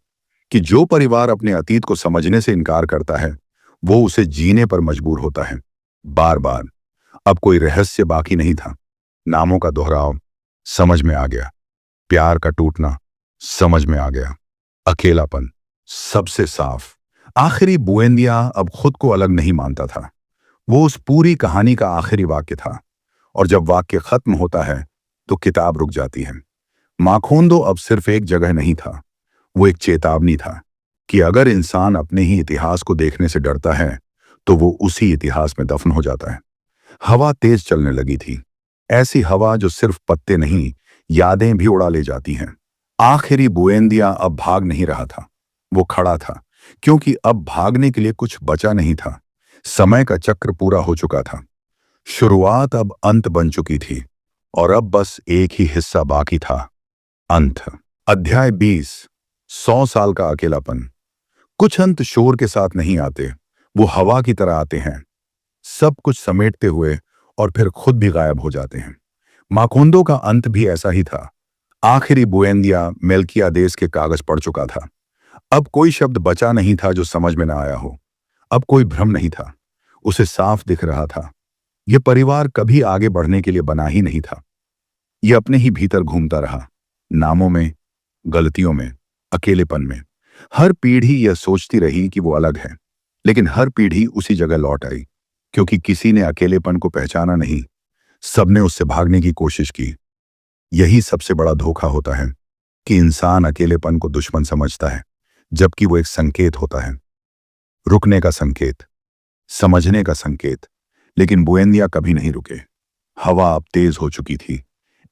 कि जो परिवार अपने अतीत को समझने से इनकार करता है वो उसे जीने पर मजबूर होता है, बार बार। अब कोई रहस्य बाकी नहीं था। नामों का दोहराव समझ में आ गया, प्यार का टूटना समझ में आ गया, अकेलापन सबसे साफ। आखिरी बुएंदिया अब खुद को अलग नहीं मानता था। वो उस पूरी कहानी का आखिरी वाक्य था, और जब वाक्य खत्म होता है तो किताब रुक जाती है। माखोंदो अब सिर्फ एक जगह नहीं था, वो एक चेतावनी था कि अगर इंसान अपने ही इतिहास को देखने से डरता है तो वो उसी इतिहास में दफन हो जाता है। हवा तेज चलने लगी थी, ऐसी हवा जो सिर्फ पत्ते नहीं, यादें भी उड़ा ले जाती हैं। आखिरी बुएंदिया अब भाग नहीं रहा था, वो खड़ा था, क्योंकि अब भागने के लिए कुछ बचा नहीं था। समय का चक्र पूरा हो चुका था। शुरुआत अब अंत बन चुकी थी, और अब बस एक ही हिस्सा बाकी था, अंत। अध्याय 20। 100 साल का अकेलापन। कुछ अंत शोर के साथ नहीं आते, वो हवा की तरह आते हैं, सब कुछ समेटते हुए और फिर खुद भी गायब हो जाते हैं। माकोंदो का अंत भी ऐसा ही था। आखिरी बुएंदिया मेल्कियादेस के कागज पढ़ चुका था। अब कोई शब्द बचा नहीं था जो समझ में ना आया हो। अब कोई भ्रम नहीं था, उसे साफ दिख रहा था, यह परिवार कभी आगे बढ़ने के लिए बना ही नहीं था। यह अपने ही भीतर घूमता रहा, नामों में, गलतियों में, अकेलेपन में। हर पीढ़ी यह सोचती रही कि वो अलग है, लेकिन हर पीढ़ी उसी जगह लौट आई, क्योंकि किसी ने अकेलेपन को पहचाना नहीं, सबने उससे भागने की कोशिश की। यही सबसे बड़ा धोखा होता है कि इंसान अकेलेपन को दुश्मन समझता है, जबकि वो एक संकेत होता है, रुकने का संकेत, समझने का संकेत। लेकिन बुएंदिया कभी नहीं रुके। हवा अब तेज हो चुकी थी,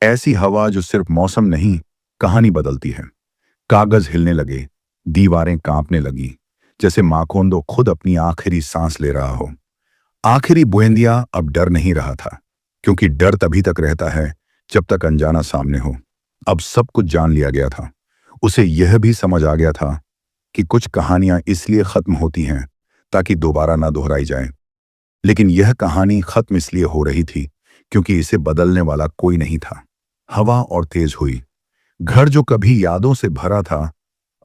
ऐसी हवा जो सिर्फ मौसम नहीं, कहानी बदलती है। कागज हिलने लगे, दीवारें कांपने लगी, जैसे माकोंदो खुद अपनी आखिरी सांस ले रहा हो। आखिरी बुएंदिया अब डर नहीं रहा था, क्योंकि डर तभी तक रहता है जब तक अनजाना सामने हो। अब सब कुछ जान लिया गया था। उसे यह भी समझ आ गया था कि कुछ कहानियां इसलिए खत्म होती हैं ताकि दोबारा ना दोहराई जाए, लेकिन यह कहानी खत्म इसलिए हो रही थी क्योंकि इसे बदलने वाला कोई नहीं था। हवा और तेज हुई। घर जो कभी यादों से भरा था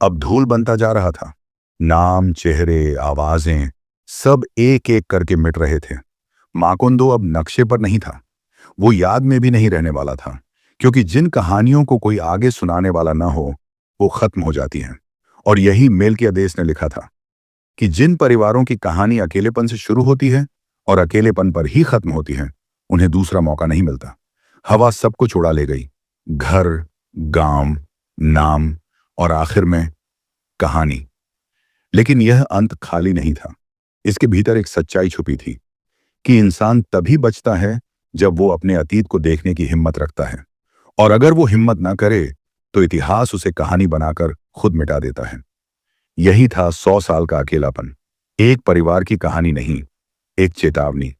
अब धूल बनता जा रहा था। नाम, चेहरे, आवाजें सब एक एक करके मिट रहे थे। माकोंदो अब नक्शे पर नहीं था, वो याद में भी नहीं रहने वाला था, क्योंकि जिन कहानियों को कोई आगे सुनाने वाला ना हो वो खत्म हो जाती हैं। और यही मेल्कियादेस ने लिखा था कि जिन परिवारों की कहानी अकेलेपन से शुरू होती है और अकेलेपन पर ही खत्म होती है, उन्हें दूसरा मौका नहीं मिलता। हवा सब कुछ उड़ा ले गई, घर, गांव, नाम, और आखिर में कहानी। लेकिन यह अंत खाली नहीं था। इसके भीतर एक सच्चाई छुपी थी कि इंसान तभी बचता है जब वो अपने अतीत को देखने की हिम्मत रखता है, और अगर वो हिम्मत ना करे तो इतिहास उसे कहानी बनाकर खुद मिटा देता है। यही था 100 साल का अकेलापन। एक परिवार की कहानी नहीं, एक चेतावनी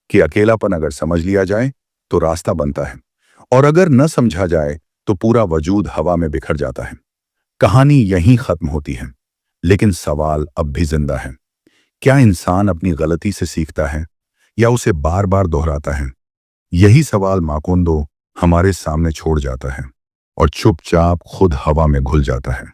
कि अकेलापन अगर समझ लिया जाए तो रास्ता बनता है, और अगर न समझा जाए तो पूरा वजूद हवा में बिखर जाता है। कहानी यहीं खत्म होती है, लेकिन सवाल अब भी जिंदा है। क्या इंसान अपनी गलती से सीखता है या उसे बार बार दोहराता है? यही सवाल माकोंदो हमारे सामने छोड़ जाता है और चुपचाप खुद हवा में घुल जाता है।